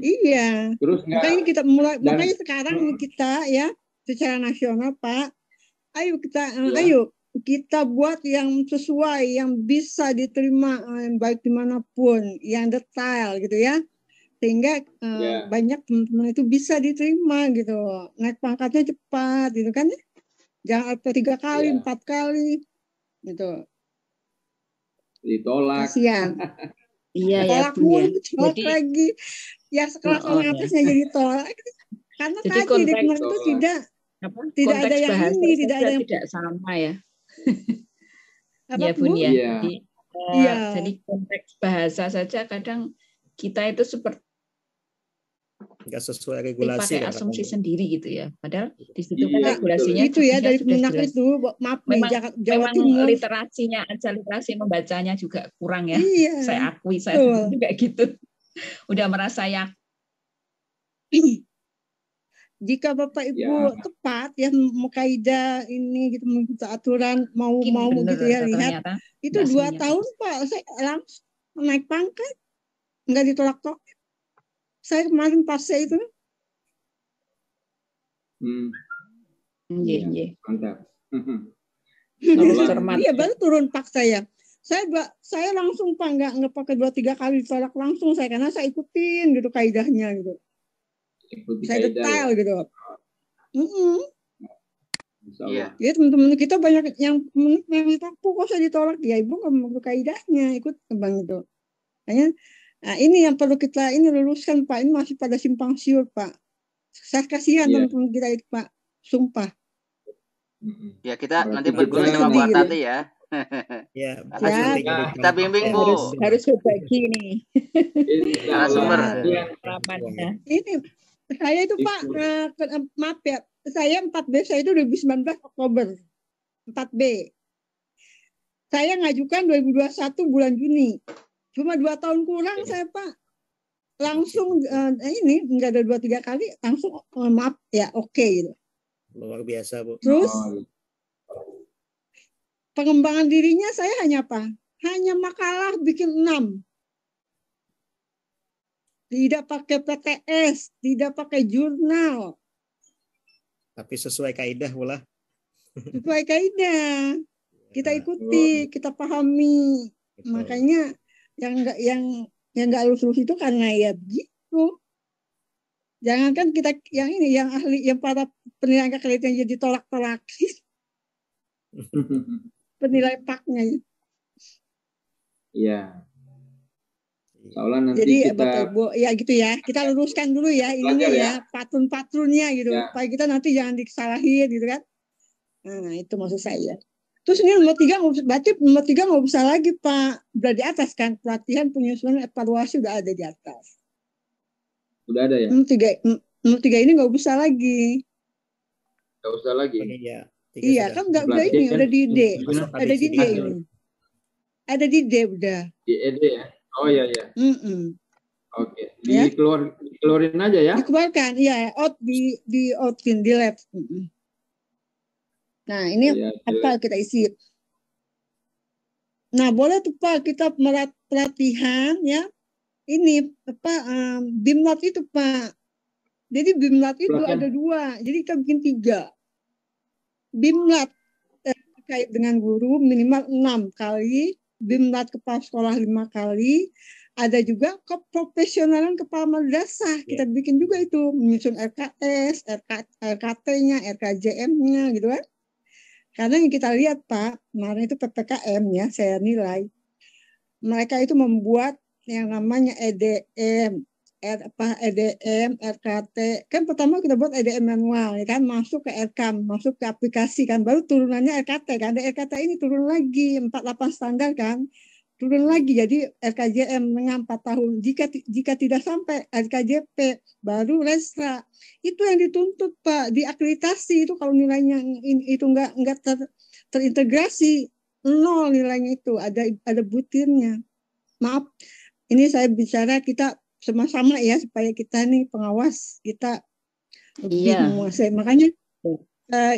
Iya. Terus makanya kita makanya sekarang ini kita ya secara nasional Pak, ayo kita buat yang sesuai, yang bisa diterima baik dimanapun, yang detail gitu ya, sehingga banyak teman-teman itu bisa diterima gitu, naik pangkatnya cepat gitu kan, jangan 3 kali 4 kali gitu. Ditolak. Kasihan. Iya ya Bu ya. Tolak jadi, lagi. Ya sekelas orang atasnya jadi tolak. Karena jadi tadi di Kemenak itu tidak ada yang ini, tidak ada yang tidak sama ya. Apa, ya Bun ya. Iya. Jadi konteks bahasa saja kadang kita itu seperti nggak sesuai regulasi pakai asumsi sendiri gitu ya. Padahal di situ kan regulasinya itu ya dari Kemenak itu, maaf nih Jawa Timur. Literasinya aja, literasi membacanya juga kurang ya. Iya. Saya akui saya juga gitu. Udah merasa Jika Bapak Ya. Ibu tepat ya kaidah ini gitu mengikuti aturan mau Bener, gitu ya lihat ternyata. itu Nggak 2 tahun Pak saya langsung naik pangkat nggak ditolak-tolak. Saya kemarin pas saya itu Iya, Iya, iya. mantap. Harus Saulan. cermat. iya baru turun Pak saya. Saya langsung Pak nggak pakai 2-3 kali ditolak langsung saya karena saya ikutin gitu kaidahnya gitu. Ikuti Saya kaidah detail ya. gitu. Insya Iya. Allah. Ya teman-teman kita banyak yang minta kok saya ditolak ya ibu nggak mau kaidahnya ikut bang itu. Makanya nah, ini yang perlu kita ini luluskan Pak, ini masih pada simpang siur Pak. Saya kasihan Iya. teman-teman kita itu Pak, sumpah. Ya kita Berarti nanti kita- berguru sama Bu Sedih, Tati ya. Ya, Makasih. Ya. Kita bimbing Bu. Harus berbagi nih Insya Narasumber. Allah. Iya. pengalamannya. Ini saya itu Pak, maaf ya, saya 4B saya itu 2019 Oktober 4B. Saya ngajukan 2021 bulan Juni. Cuma 2 tahun kurang saya Pak. Langsung ini enggak ada 2-3 kali langsung maaf ya oke gitu. Luar biasa, Bu. Terus Oh, iya. pengembangan dirinya saya hanya apa? Hanya makalah bikin 6. Tidak pakai PTS, tidak pakai jurnal. Tapi sesuai kaidah pula. Sesuai kaidah. Kita ikuti, kita pahami. Betul. Makanya yang nggak lulus itu karena ya begitu. Jangankan kita yang ini yang ahli yang para penilaian kekeliruan jadi tolak-tolak penilai paknya. Iya. Insya Allah nanti Jadi kita Bapak Ibu ya gitu ya. Kita luruskan dulu ya ininya Belajar ya, patron-patronnya gitu. Ya. Supaya kita nanti jangan disalahin gitu kan. Nah, itu maksud saya. Terus ini nomor 3 berarti nomor 3 nggak usah lagi Pak. Udah di atas kan pelatihan penyusunan evaluasi udah ada di atas. udah ada ya. Nomor 3 ini nggak usah lagi. Nggak usah lagi. Iya. Iya kan udah ini Pelatihan udah di D. Masuk Ada tadi di D sini. ini. Ada di D udah. Di ED ya. Oh iya iya. Oke. Ya. Dikeluarin aja ya. Dikeluarkan, iya, di outin di lab. Nah, ini Iya, apa kita isi? Nah, boleh tuh Pak kita pelatihan ya. Ini apa BIMLAT itu Pak. Jadi BIMLAT itu Pelatihan. ada 2. Jadi kita bikin 3. BIMLAT terkait dengan guru minimal 6 kali. BIMLAT kepala sekolah 5 kali. Ada juga keprofesionalan kepala madrasah. Kita bikin juga itu. Menyusun RKS, RKT-nya, RKJM-nya gitu kan. Karena yang kita lihat Pak, kemarin itu PPKM ya, saya nilai. Mereka itu membuat yang namanya EDM, RKT. Kan pertama kita buat EDM manual, ya kan, masuk ke RKAM, masuk ke aplikasi kan, baru turunannya RKT kan. Ada RKT ini turun lagi 48 standar kan, turun lagi jadi RKJM dengan 4 tahun. Jika tidak sampai RKJP baru restra. Itu yang dituntut Pak, diakreditasi itu kalau nilainya itu enggak terintegrasi 0 nilainya itu, ada butirnya. Maaf, ini saya bicara kita sama-sama ya supaya kita nih pengawas kita lebih menguasai. Makanya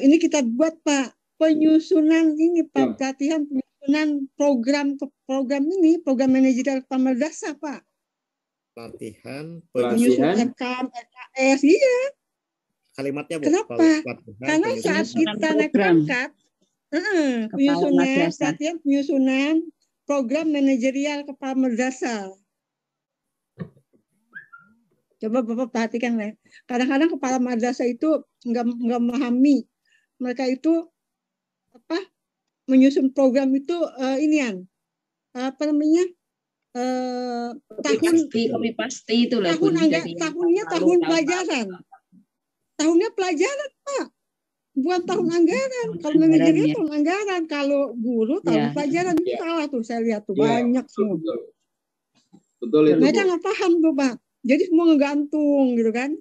ini kita buat Pak penyusunan ini Pak, pelatihan penyusunan program ini, program manajerial kepala madrasah Pak. Pelatihan Penyusunan RKAM, RKS, iya. Kalimatnya Bu. Kenapa? Karena saat kita naik pangkat, penyusunan program manajerial kepala madrasah. Coba Bapak perhatikan ya. Kadang-kadang kepala madrasah itu nggak memahami. Mereka itu apa? Menyusun program itu Kopi pasti itu lah. Tahun pelajaran. Tahunnya pelajaran Pak. Bukan tahun anggaran. Kalau manajerial tahun anggaran. Kalau guru tahun pelajaran itu salah tuh. Saya lihat tuh banyak semua. Betul itu. Mereka nggak paham tuh Pak. Jadi semua ngegantung gitu kan.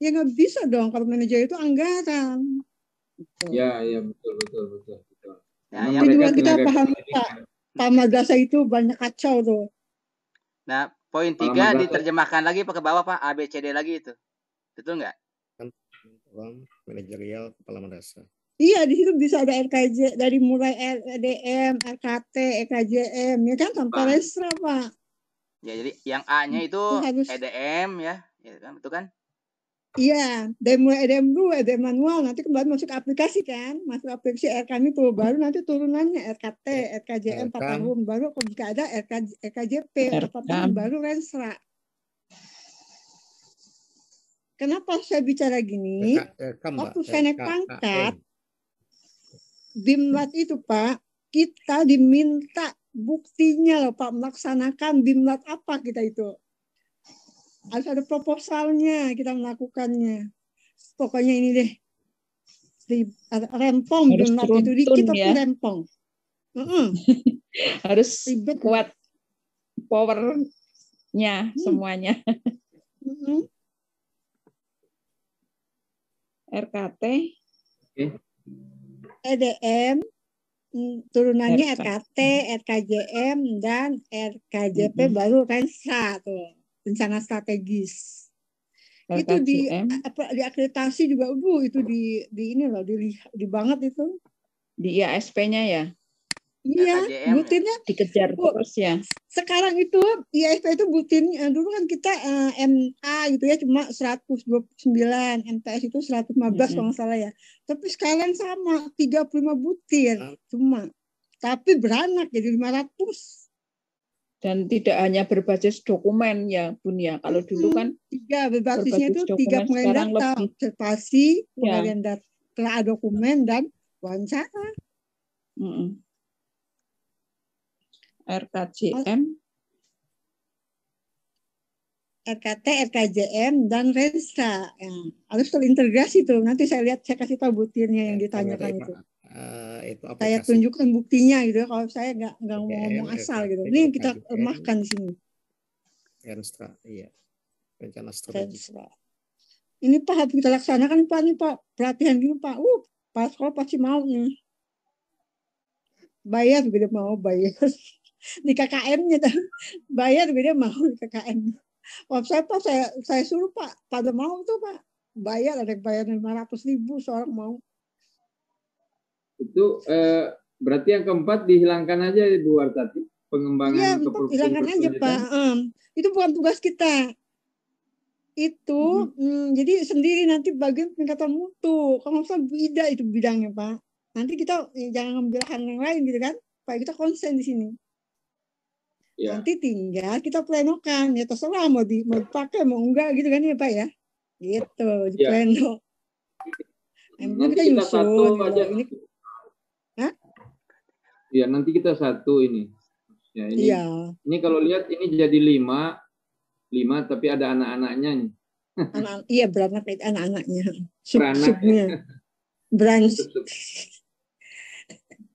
Ya nggak bisa dong kalau manajer itu anggaran. Ya betul. Nah, itu juga kita paham Pak. Pak madrasah itu banyak kacau tuh. Nah, poin 3 diterjemahkan lagi ke bawah Pak, ABCD lagi itu. Betul nggak? program, manajerial, kepala madrasah. Iya, di situ bisa ada RKJ dari mulai EDM, RKT, EKJM, ya kan tanpa restra, Pak. Ya, jadi yang A-nya itu harus EDM ya kan, betul kan? Iya, dari mulai EDM dulu, EDM manual, nanti kembali masuk ke aplikasi kan, masuk aplikasi RKM itu, baru nanti turunannya RKT, RKJM 4 tahun, baru kalau jika ada RKJP 4 tahun, baru restra. Kenapa saya bicara gini? Waktu saya naik pangkat, Bimlat itu Pak, kita diminta buktinya loh Pak, melaksanakan Bimlat apa kita itu. Harus ada proposalnya kita melakukannya. Pokoknya ini deh, di rempong harus Bimlat itu, dikit tapi ya. rempong. Harus kuat powernya semuanya. RKT, EDM, turunannya RKT, RKJM, dan RKJP baru Rensa tuh, rencana strategis. RKJM. Itu di akreditasi juga, itu di ini loh, di banget itu. Di IASP-nya ya. Iya, butirnya dikejar terus ya. Sekarang itu IASP itu butirnya dulu kan kita MA gitu ya cuma 129, MTS itu 115 kalau nggak salah ya. Tapi sekarang sama 35 butir cuma. Tapi beranak jadi 500. Dan tidak hanya berbasis dokumen ya Bun ya. Kalau dulu kan berbasisnya itu 3 pengalian data, observasi, pengalian data dokumen dan wawancara. RKJM, RKT, RKJM, dan Rensa. Harus terintegrasi tuh. Nanti saya lihat, saya kasih tahu butirnya yang ditanyakan itu. Saya tunjukkan buktinya gitu. Kalau saya nggak mau ngomong asal gitu. Ini yang kita lemahkan di sini. Rensa, iya. Rencana strategi. Ini Pak harus kita laksanakan Pak. Ini Pak pelatihan gini Pak. Pak sekolah pasti mau nih. Bayar juga dia mau bayar. Di KKM-nya bayar beda mau di KKM. Saya suruh Pak pada mau tuh Pak bayar, ada yang bayar 500.000 seorang mau. Itu berarti yang keempat dihilangkan aja Bu Wartati, pengembangan hilangkan aja Pak. Itu bukan tugas kita. Itu jadi sendiri nanti bagian peningkatan mutu. Kalau misalnya Bu Ida itu bidangnya Pak. Nanti kita jangan ngambil hal yang lain gitu kan. Pak kita konsen di sini. Ya. Nanti tinggal kita plenokan ya terserah mau dipakai mau enggak gitu kan ya Pak ya gitu di pleno. Nanti kita satu aja ini. Ya nanti kita satu ini. Ya ini. Ini kalau lihat ini jadi 5 tapi ada anak-anaknya nih. Iya beranak anak-anaknya. Sub-subnya. Branch.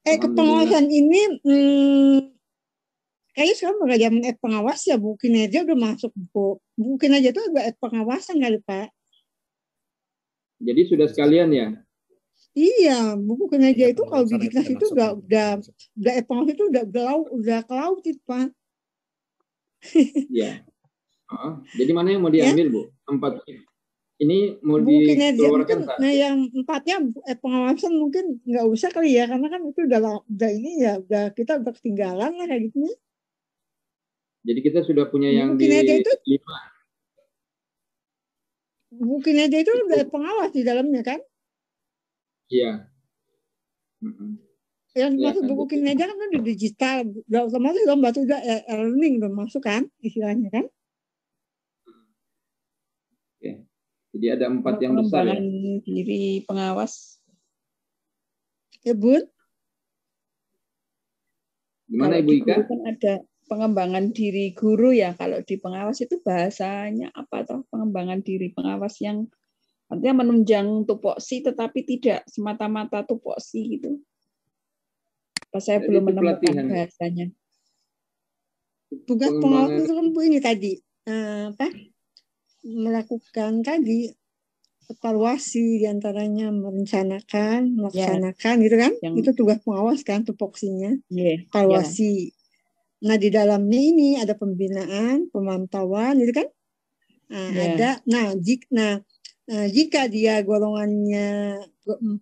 Kepengawasan ini kayaknya sekarang udah zaman pengawas ya, Bu kinerja udah masuk Bu kinerja itu agak pengawasan kali Pak. Jadi sudah sekalian ya? Iya, buku kinerja itu kalau di Diknas itu udah pengawas itu udah ke laut itu Pak. Iya. Jadi mana yang mau diambil Bu? 4 ini mau dikeluarkan? Nah yang 4-nya pengawasan mungkin nggak usah kali ya, karena kan itu udah ini ya kita udah ketinggalan lah kayak gitu. Jadi kita sudah punya yang di 5. Mungkin aja itu udah pengawas di dalamnya kan? Iya. Yang masuk buku kinerja kan udah digital, udah otomatis dong batu udah learning udah masuk kan istilahnya kan? Oke. Jadi ada 4 yang besar ya. Diri pengawas. Ya Bun. Gimana Ibu Ika? Kan ada pengembangan diri guru ya, kalau di pengawas itu bahasanya apa toh, pengembangan diri pengawas yang artinya menunjang tupoksi tetapi tidak semata-mata tupoksi gitu. Saya belum menemukan bahasanya. Tugas pengawas itu kan Bu ini tadi melakukan tadi evaluasi diantaranya merencanakan, melaksanakan gitu kan? Itu tugas pengawas kan tupoksinya, evaluasi. Nah di dalamnya ini ada pembinaan, pemantauan, gitu kan? Ada. jika dia golongannya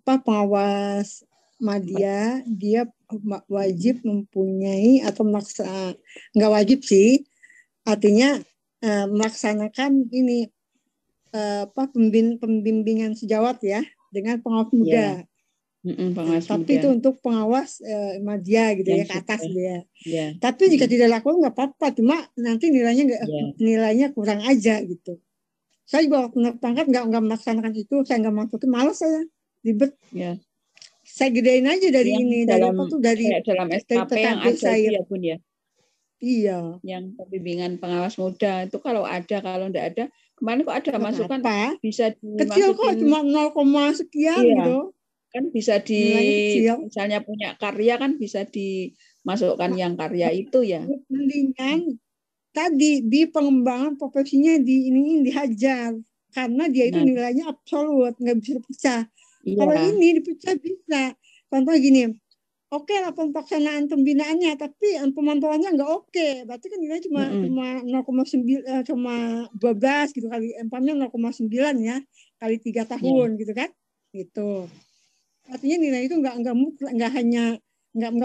pengawas media, dia wajib mempunyai atau nggak wajib sih, artinya melaksanakan ini pembimbingan sejawat ya dengan pengawas muda. Pengawas Tapi muda. itu untuk pengawas media gitu ya, Yang ke atas sudah. dia. Ya. Tapi jika tidak lakukan nggak apa-apa, cuma nanti nilainya kurang aja gitu. Saya juga waktu naik pangkat nggak melaksanakan itu, saya nggak masukin, malas saya, ribet. Ya. Saya gedein aja dari Yang ini, dalam, dari dalam SKP yang ada saya. itu ya Bun ya. Iya. Yang pembimbingan pengawas muda itu kalau ada, kalau enggak ada, kemarin kok ada Nggak masukan apa-apa. bisa Kecil kok, dimasukin, cuma 0, sekian iya, gitu. kan bisa Nilainya kecil. misalnya punya karya kan bisa dimasukkan yang karya itu ya. Mendingan tadi di pengembangan profesinya dihajar karena dia itu nilainya absolut, nggak bisa dipecah. Iya. Kalau ini dipecah bisa. Contoh gini, oke lah pelaksanaan pembinaannya, tapi pemantauannya nggak oke. Berarti kan nilainya cuma 0,9, cuma 12 gitu kali, empamnya 0,9 ya kali 3 tahun gitu kan, gitu. Artinya nilai itu nggak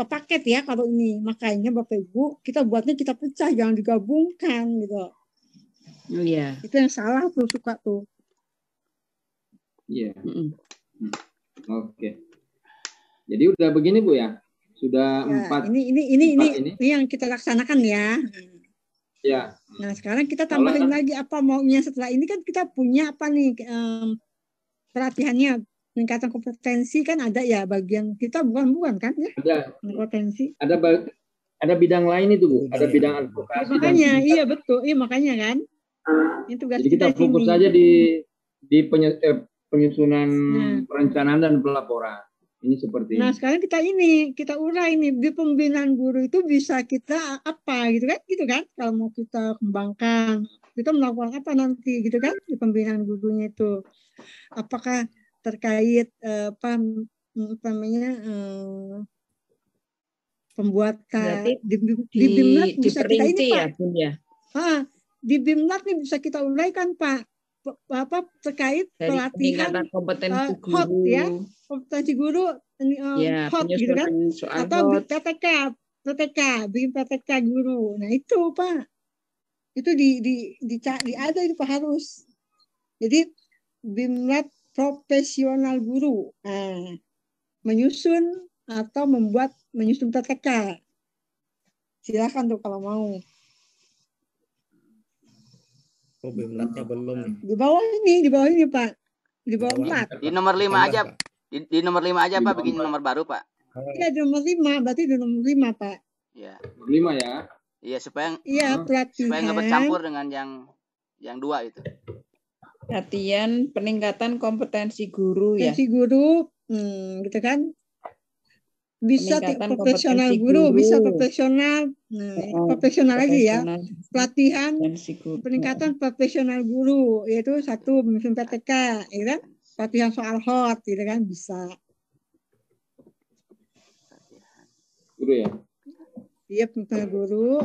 paket ya kalau ini. Makanya Bapak Ibu kita buatnya kita pecah, jangan digabungkan gitu. Iya. Itu yang salah tuh, suka tuh. Iya. Oke. Jadi udah begini Bu ya. Sudah Ya, 4. Ini yang kita laksanakan ya. Ya. Nah, sekarang kita tambahin lagi apa maunya setelah ini, kan kita punya apa nih pelatihannya, peningkatan kompetensi kan ada ya, bagian kita bukan kan ya? Ada kompetensi. Ada bidang lain itu Bu, ada bidang advokasi. Makanya iya betul, iya makanya kan. Itu tugas jadi kita fokus saja di penyusunan perencanaan dan pelaporan. Ini seperti Nah, sekarang kita urai nih di pembinaan guru itu bisa kita apa gitu kan? Kalau mau kita kembangkan, kita melakukan apa nanti gitu kan di pembinaan gurunya itu. Apakah terkait pembuatan di BIMLAT bisa kita ini Pak. Ya, Bun, ya? Di BIMLAT nih bisa kita uraikan Pak. Terkait dari pelatihan kompetensi guru, hot ya, kompetensi guru ya, hot gitu kan, atau PTK, bikin PTK guru. Nah itu Pak, itu ada itu Pak harus. Jadi BIMLAT profesional guru, menyusun atau menyusun PTK. Silakan tuh kalau mau. Oh, BIMLAT-nya belum nih. Di bawah ini Pak. Di bawah 4. Di nomor 5 aja. Di nomor 5 aja Pak, bikin nomor baru Pak. Iya di nomor 5, berarti di nomor 5 Pak. Iya. 5 ya. Iya supaya pelatihan. Supaya nggak bercampur dengan yang 2 itu. Latihan peningkatan kompetensi guru ya. Kompetensi guru, gitu kan. Bisa profesional guru, bisa profesional, profesional lagi ya. Pelatihan peningkatan profesional guru, yaitu 1 menyusun PTK, ya kan? Pelatihan soal hot, gitu kan, bisa. Guru ya? Iya, peningkatan guru.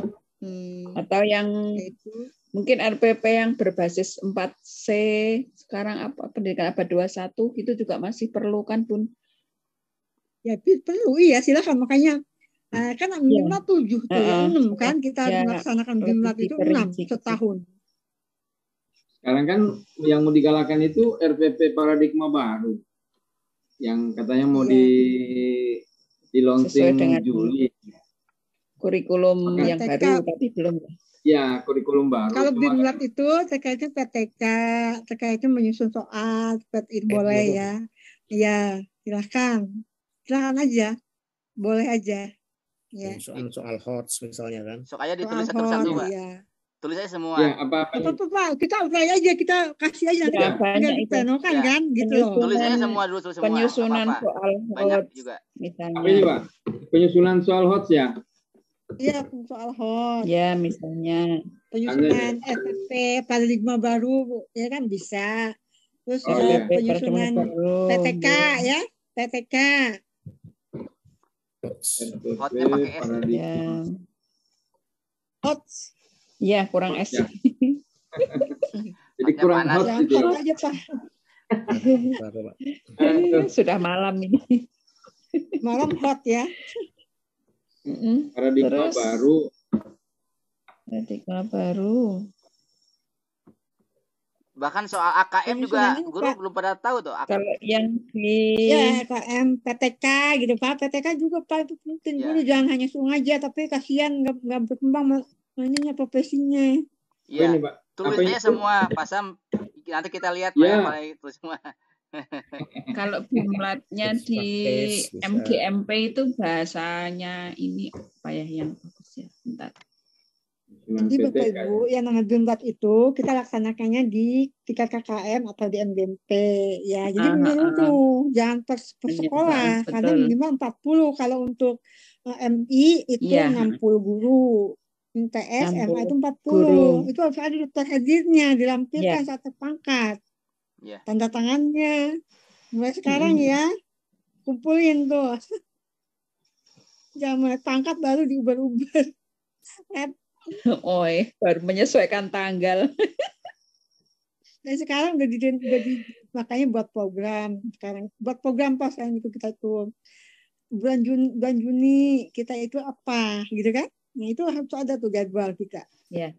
Atau yang itu. Mungkin RPP yang berbasis 4C, sekarang apa pendidikan abad 21, itu juga masih perlu kan Bun? Ya perlu, iya silakan, makanya kan BIMLAT 7 tuh, 6 kan kita melaksanakan BIMLAT itu 6 setahun. Sekarang kan yang mau digalakan itu RPP paradigma baru, yang katanya mau di launching Juli. Kurikulum yang baru tapi belum. Ya, kurikulum baru. Kalau BIMLAT itu terkaitnya PTK, terkaitnya menyusun soal, itu boleh ya. Iya, silakan aja, boleh aja. Ya. Soal HOTS misalnya kan. Soalnya ditulis satu-satu Pak. Ya. Tulis aja semua. Ya, apa Pak, kita apply aja, kita kasih aja nanti banyak itu kan gitu loh. Tulis aja semua dulu semua. Penyusunan soal HOTS juga misalnya. Apa ini Pak? Penyusunan soal HOTS ya? Iya, soal HOTS. Ya, misalnya penyusunan SPP paradigma baru ya kan bisa. Terus penyusunan PTK ya, PTK. Hotnya pakai S. Ya. Hot. Ya, kurang S. Jadi kurang hot gitu ya. Aja, Pak. Baru, Pak. Aduh, Sudah malam ini. Malam hot ya. paradigma Terus baru. paradigma baru. Bahkan soal AKM juga Penyusunannya, guru Pak. belum pada tahu tuh. Kalau yang di Ya, KM, PTK gitu Pak. PTK juga Pak itu penting. Ya. Guru jangan hanya suruh aja, tapi kasihan nggak berkembang ininya profesinya. Apa Iya, ini, Pak? tulis Apa ini, aja Bu? semua, Pasam. Nanti kita lihat Ya. Pak ya, tulis semua. kalau BIMLAT-nya Best di practice bisa. MGMP itu bahasanya ini apa ya yang bagus ya? Bentar. Jadi Bapak PTK. Ibu yang namanya BIMLAT itu kita laksanakannya di tingkat KKM atau di MGMP ya. Jadi menyeluruh tuh, jangan per sekolah. Betul. Karena minimal 40 kalau untuk MI itu Iya. 60 guru. MTS, 60 MA itu 40. guru. Itu harus ada dokter hadirnya dilampirkan Iya. saat terpangkat. Iya. Tanda tangannya. Mulai sekarang ya, kumpulin tuh. Jangan mulai pangkat baru diubar-ubar. Oi, baru menyesuaikan tanggal. Dan sekarang makanya buat program sekarang buat program pas kan itu kita tuh bulan Juni kita itu apa gitu kan? Nah itu harus ada tuh jadwal kita. Ya.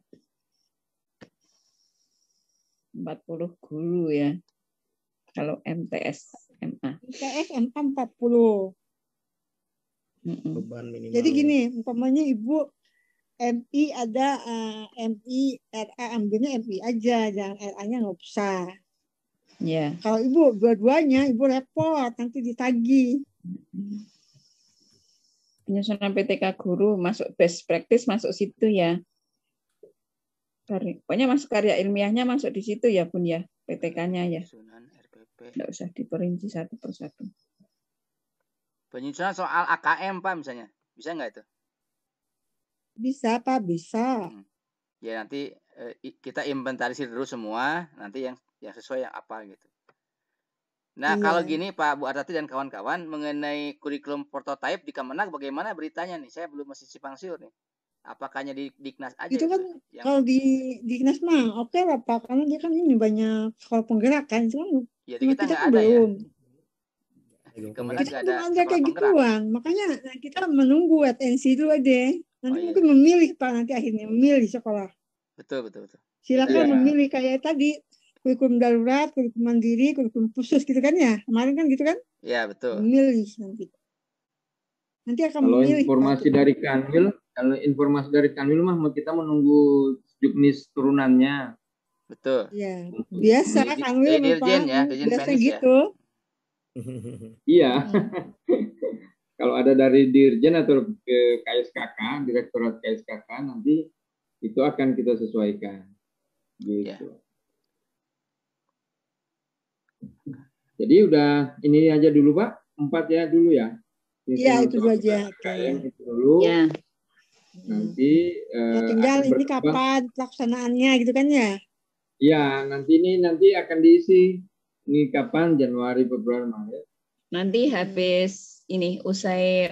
40 guru ya. Kalau MTS, MA. MTS MA 40. Beban minimal. Jadi gini, umpamanya Ibu MI ada MI RA ambilnya MI aja, jangan RA-nya nggak usah. Ya. Kalau Ibu dua-duanya Ibu repot nanti ditagih. Penyusunan PTK guru masuk best practice masuk situ ya. Pokoknya masuk karya ilmiahnya masuk di situ ya Bun ya, PTK-nya ya. Penyusunan RPP. Nggak usah diperinci satu persatu. Penyusunan soal AKM Pak misalnya. Bisa nggak itu? Bisa Pak, bisa. Ya nanti kita inventarisir dulu semua, nanti yang sesuai yang apa gitu. Nah, Iya. kalau gini Pak Bu Artati dan kawan-kawan mengenai kurikulum prototype di Kemenak bagaimana beritanya nih? Saya belum masih simpang siur nih. Apakahnya di Diknas aja Itu kan yang kalau di Diknas mah oke lah Pak, karena dia kan ini banyak sekolah penggerak kan, cuma ya di kita kita nggak kan ada ya. belum. Kemenak Kita nggak kan ada belum ada sekolah kayak penggerak. gituan, makanya kita menunggu wait-and-see dulu aja. Nanti Oh, iya. mungkin memilih Pak, nanti akhirnya memilih sekolah. Betul, betul, betul. Silakan Iya. memilih kayak tadi kurikulum darurat, kurikulum mandiri, kurikulum khusus gitu kan ya. Kemarin kan gitu kan? Ya, betul. Memilih nanti. Nanti akan Kalau memilih. informasi Pak. dari Kanwil, mah kita menunggu juknis turunannya. Betul. Ya, biasa kan Dirjen Pak. ya, Dirjen Biasa Penis ya. gitu. Iya. Kalau ada dari Dirjen atau ke KSKK, Direktorat KSKK, nanti itu akan kita sesuaikan. Gitu. Ya. Jadi udah ini aja dulu Pak, 4 ya dulu ya. Iya, itu dulu aja. KM itu dulu. Ya. Nanti Ya, tinggal akan ini berkembang. kapan pelaksanaannya gitu kan ya? Ya, nanti akan diisi. Ini kapan? Januari, Februari, Maret. Nanti habis ini usai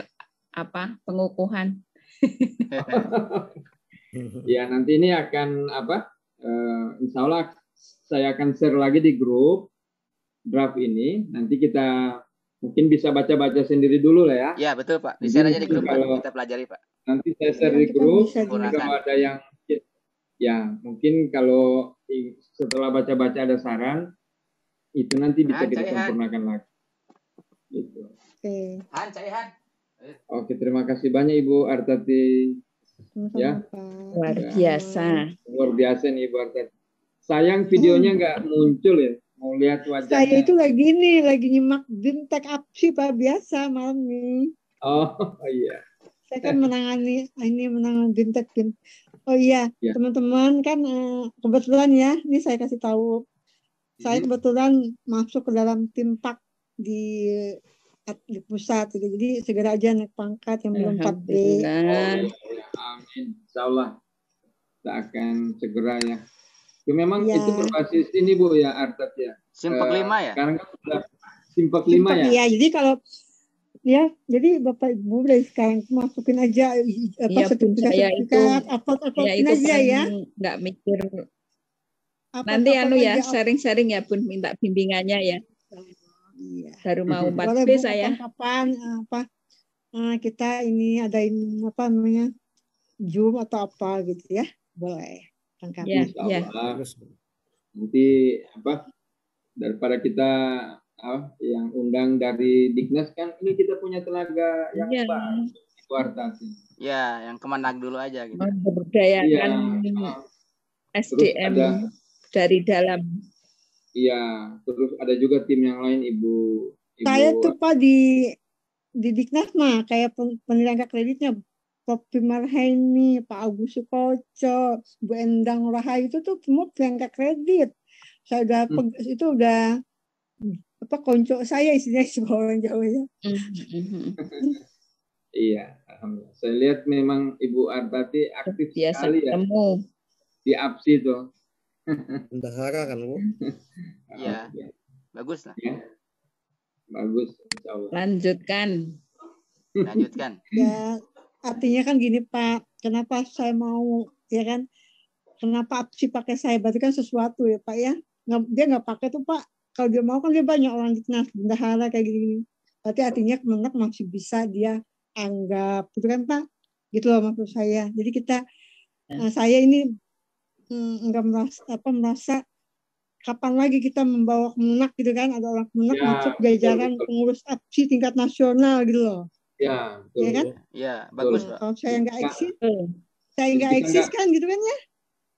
apa pengukuhan. Ya, nanti ini akan insya Allah saya akan share lagi di grup draft ini. Nanti kita mungkin bisa baca-baca sendiri dulu lah ya. Ya, betul Pak. Di-share aja di grup Pak. Kalau- Kita pelajari Pak. Nanti saya share Ya, di kita grup. bisa Gunakan. Kalau ada yang mungkin kalau setelah baca-baca ada saran, itu nanti bisa kita Caihan. sempurnakan lagi. Gitu. Oke. Han, Caihan. Oke, terima kasih banyak Ibu Artati. Sama-sama, Ya. Pak. Luar Ya. biasa. Luar biasa nih Ibu Artati. Sayang videonya nggak muncul ya. Mau lihat wajahnya. Saya itu lagi nyimak BIMTEK APSI Pak, biasa malam nih. Oh iya. Saya kan menangani BIMTEK. Oh iya, Ya. teman-teman kan kebetulan ya, ini saya kasih tahu. Saya kebetulan masuk ke dalam tim PAK di pusat, gitu. Jadi segera aja naik pangkat yang belum 4B. Alhamdulillah. Amin. Insya Allah kita akan segera ya. Itu memang Ya. itu berbasis ini Bu ya Artat ya. Simpek 5 ya? Sekarang kan sudah Simpek 5 ya. Iya, jadi kalau jadi Bapak Ibu dari sekarang masukin aja Iya, Bu, saya itu sertifikat, uploadin itu aja ya. nggak mikir Nanti kapan anu ya aja. sharing-sharing ya Bun, minta bimbingannya ya. Iya. Baru mau Boleh 4B Bu, saya. kapan-kapan kita ini adain apa namanya Zoom atau apa gitu ya, boleh. Kapan-kapan. Ya, Insya ya. Allah. Nanti apa daripada kita yang undang dari Dignas kan ini kita punya tenaga yang Iya. hebat. Ibu Artati. Ya, yang Kemenag dulu aja gitu. Memberdayakan SDM ada, dari dalam. Iya, terus ada juga tim yang lain Ibu. Saya tuh Pak di Dignas mah kayak penilaian kreditnya Poppy Marhaini, Pak Agus Sukoco, Bu Endang Rahayu itu tuh semua penilaian kredit. Saya udah itu udah apa konco saya istilahnya orang Jawa ya. Iya, alhamdulillah. Saya lihat memang Ibu Artati aktif biasa sekali ya. Ketemu. Di APSI tuh. Bendahara kan Bu? Iya. Bagus lah. Ya. Bagus, insya Allah. Lanjutkan. Ya, artinya kan gini Pak, kenapa saya mau ya kan? Kenapa APSI pakai saya? Berarti kan sesuatu ya Pak ya. Dia nggak pakai tuh Pak. Kalau dia mau kan dia banyak orang Dignas bendahara kayak gini. Berarti artinya Kemenag masih bisa dia anggap, gitu kan Pak? Gitu loh maksud saya. Jadi kita, saya ini nggak merasa kapan lagi kita membawa Kemenag gitu kan? Ada orang Kemenag masuk jajaran pengurus APSI tingkat nasional gitu loh. Ya, betul. Ya kan? Ya, bagus Pak. Kalau saya nggak eksis, kan gitu kan ya?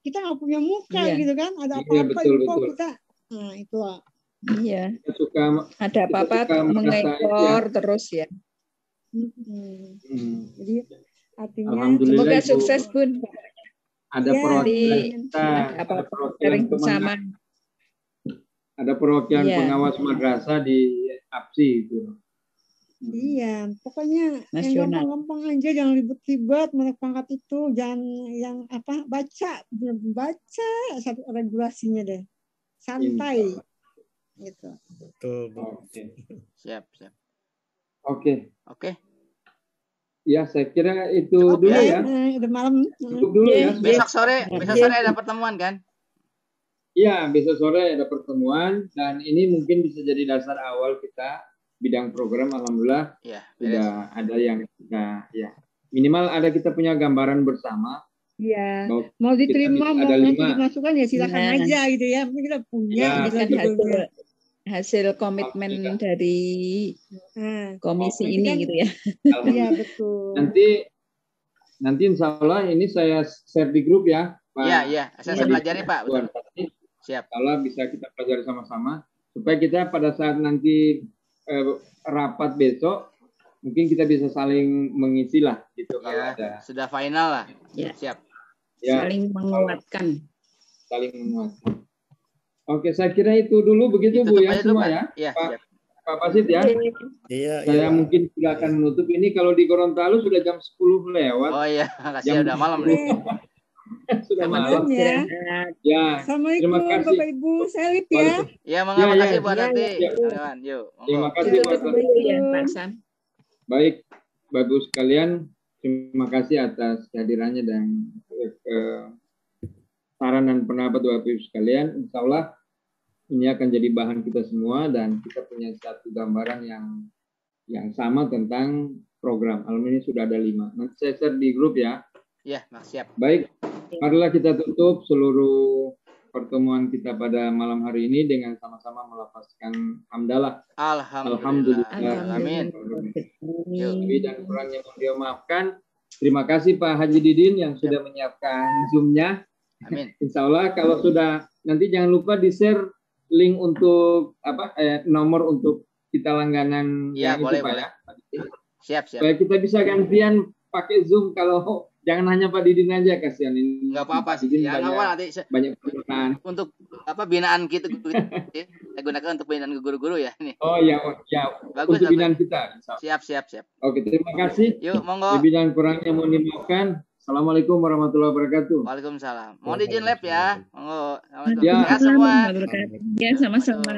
Kita nggak punya muka gitu kan? Ada apa-apa info kita, nah itulah. Iya. Suka, ada apa-apa mengekor terus ya. Jadi artinya semoga sukses Bun. Ada perwakilan bersama. Ada perwakilan pengawas madrasah di APSI itu. Iya, pokoknya yang gampang-gampang aja, jangan ribet-ribet naik pangkat itu, jangan yang baca satu regulasinya deh, santai. Gitu. Betul. Siap. Oke. Ya, saya kira itu dulu ya. Udah malam. Cukup dulu ya. Besok sore ada pertemuan kan? Iya, besok sore ada pertemuan dan ini mungkin bisa jadi dasar awal kita bidang program. Alhamdulillah sudah ada yang kita minimal ada kita punya gambaran bersama. Iya, mau diterima mau dimasukkan ya silakan aja gitu ya. Mungkin kita punya hasil komitmen dari komisi ini kan, gitu ya. Iya betul. Nanti insya Allah ini saya share di grup ya. Iya. Saya pelajari Pak. Betul. Siap. Kalau bisa kita pelajari sama-sama supaya kita pada saat nanti rapat besok mungkin kita bisa saling mengisi lah gitu kalau ada. Sudah final lah. Ya. Siap. Ya. Saling menguatkan. Oke, saya kira itu dulu begitu Bu ya semua ya. Pak Basit ya. Iya. Saya mungkin sudah akan menutup ini kalau di Gorontalo sudah jam 10 lewat. Oh iya, makasih udah malam nih. Sudah malam ya. Assalamualaikum Bapak Ibu, saya Lip ya. Ya, makasih buat nanti. Yuk. Terima kasih buat Baik, bagus sekalian. Terima kasih atas kehadirannya dan saran dan pendapat Bapak Ibu sekalian. Insya Allah ini akan jadi bahan kita semua dan kita punya satu gambaran yang sama tentang program. Alhamdulillah ini sudah ada 5. Nanti saya share di grup ya. Ya, siap. Baik, marilah kita tutup seluruh pertemuan kita pada malam hari ini dengan sama-sama melafazkan hamdalah. Alhamdulillah. Amin. Lebih dan kurangnya mohon dimaafkan. Terima kasih Pak Haji Didin yang sudah menyiapkan Zoom-nya. Amin. Insya Allah kalau sudah nanti jangan lupa di-share link untuk nomor untuk kita langganan ya, boleh. Ya. Siap. Supaya kita bisa gantian pakai Zoom kalau jangan hanya Pak Didin aja, kasihan ini. Enggak apa-apa sih. Yang awal nanti banyak permintaan. Untuk binaan kita saya gunakan untuk binaan guru-guru ya ini. Oh ya. Bagus, untuk binaan kita. Siap. Oke, terima kasih. Yuk, monggo. Lebih dan kurangnya mohon dimaafkan. Assalamualaikum warahmatullahi wabarakatuh. Waalaikumsalam. Mohon izin lab ya. Monggo. Ya. Semua. Ya, sama-sama.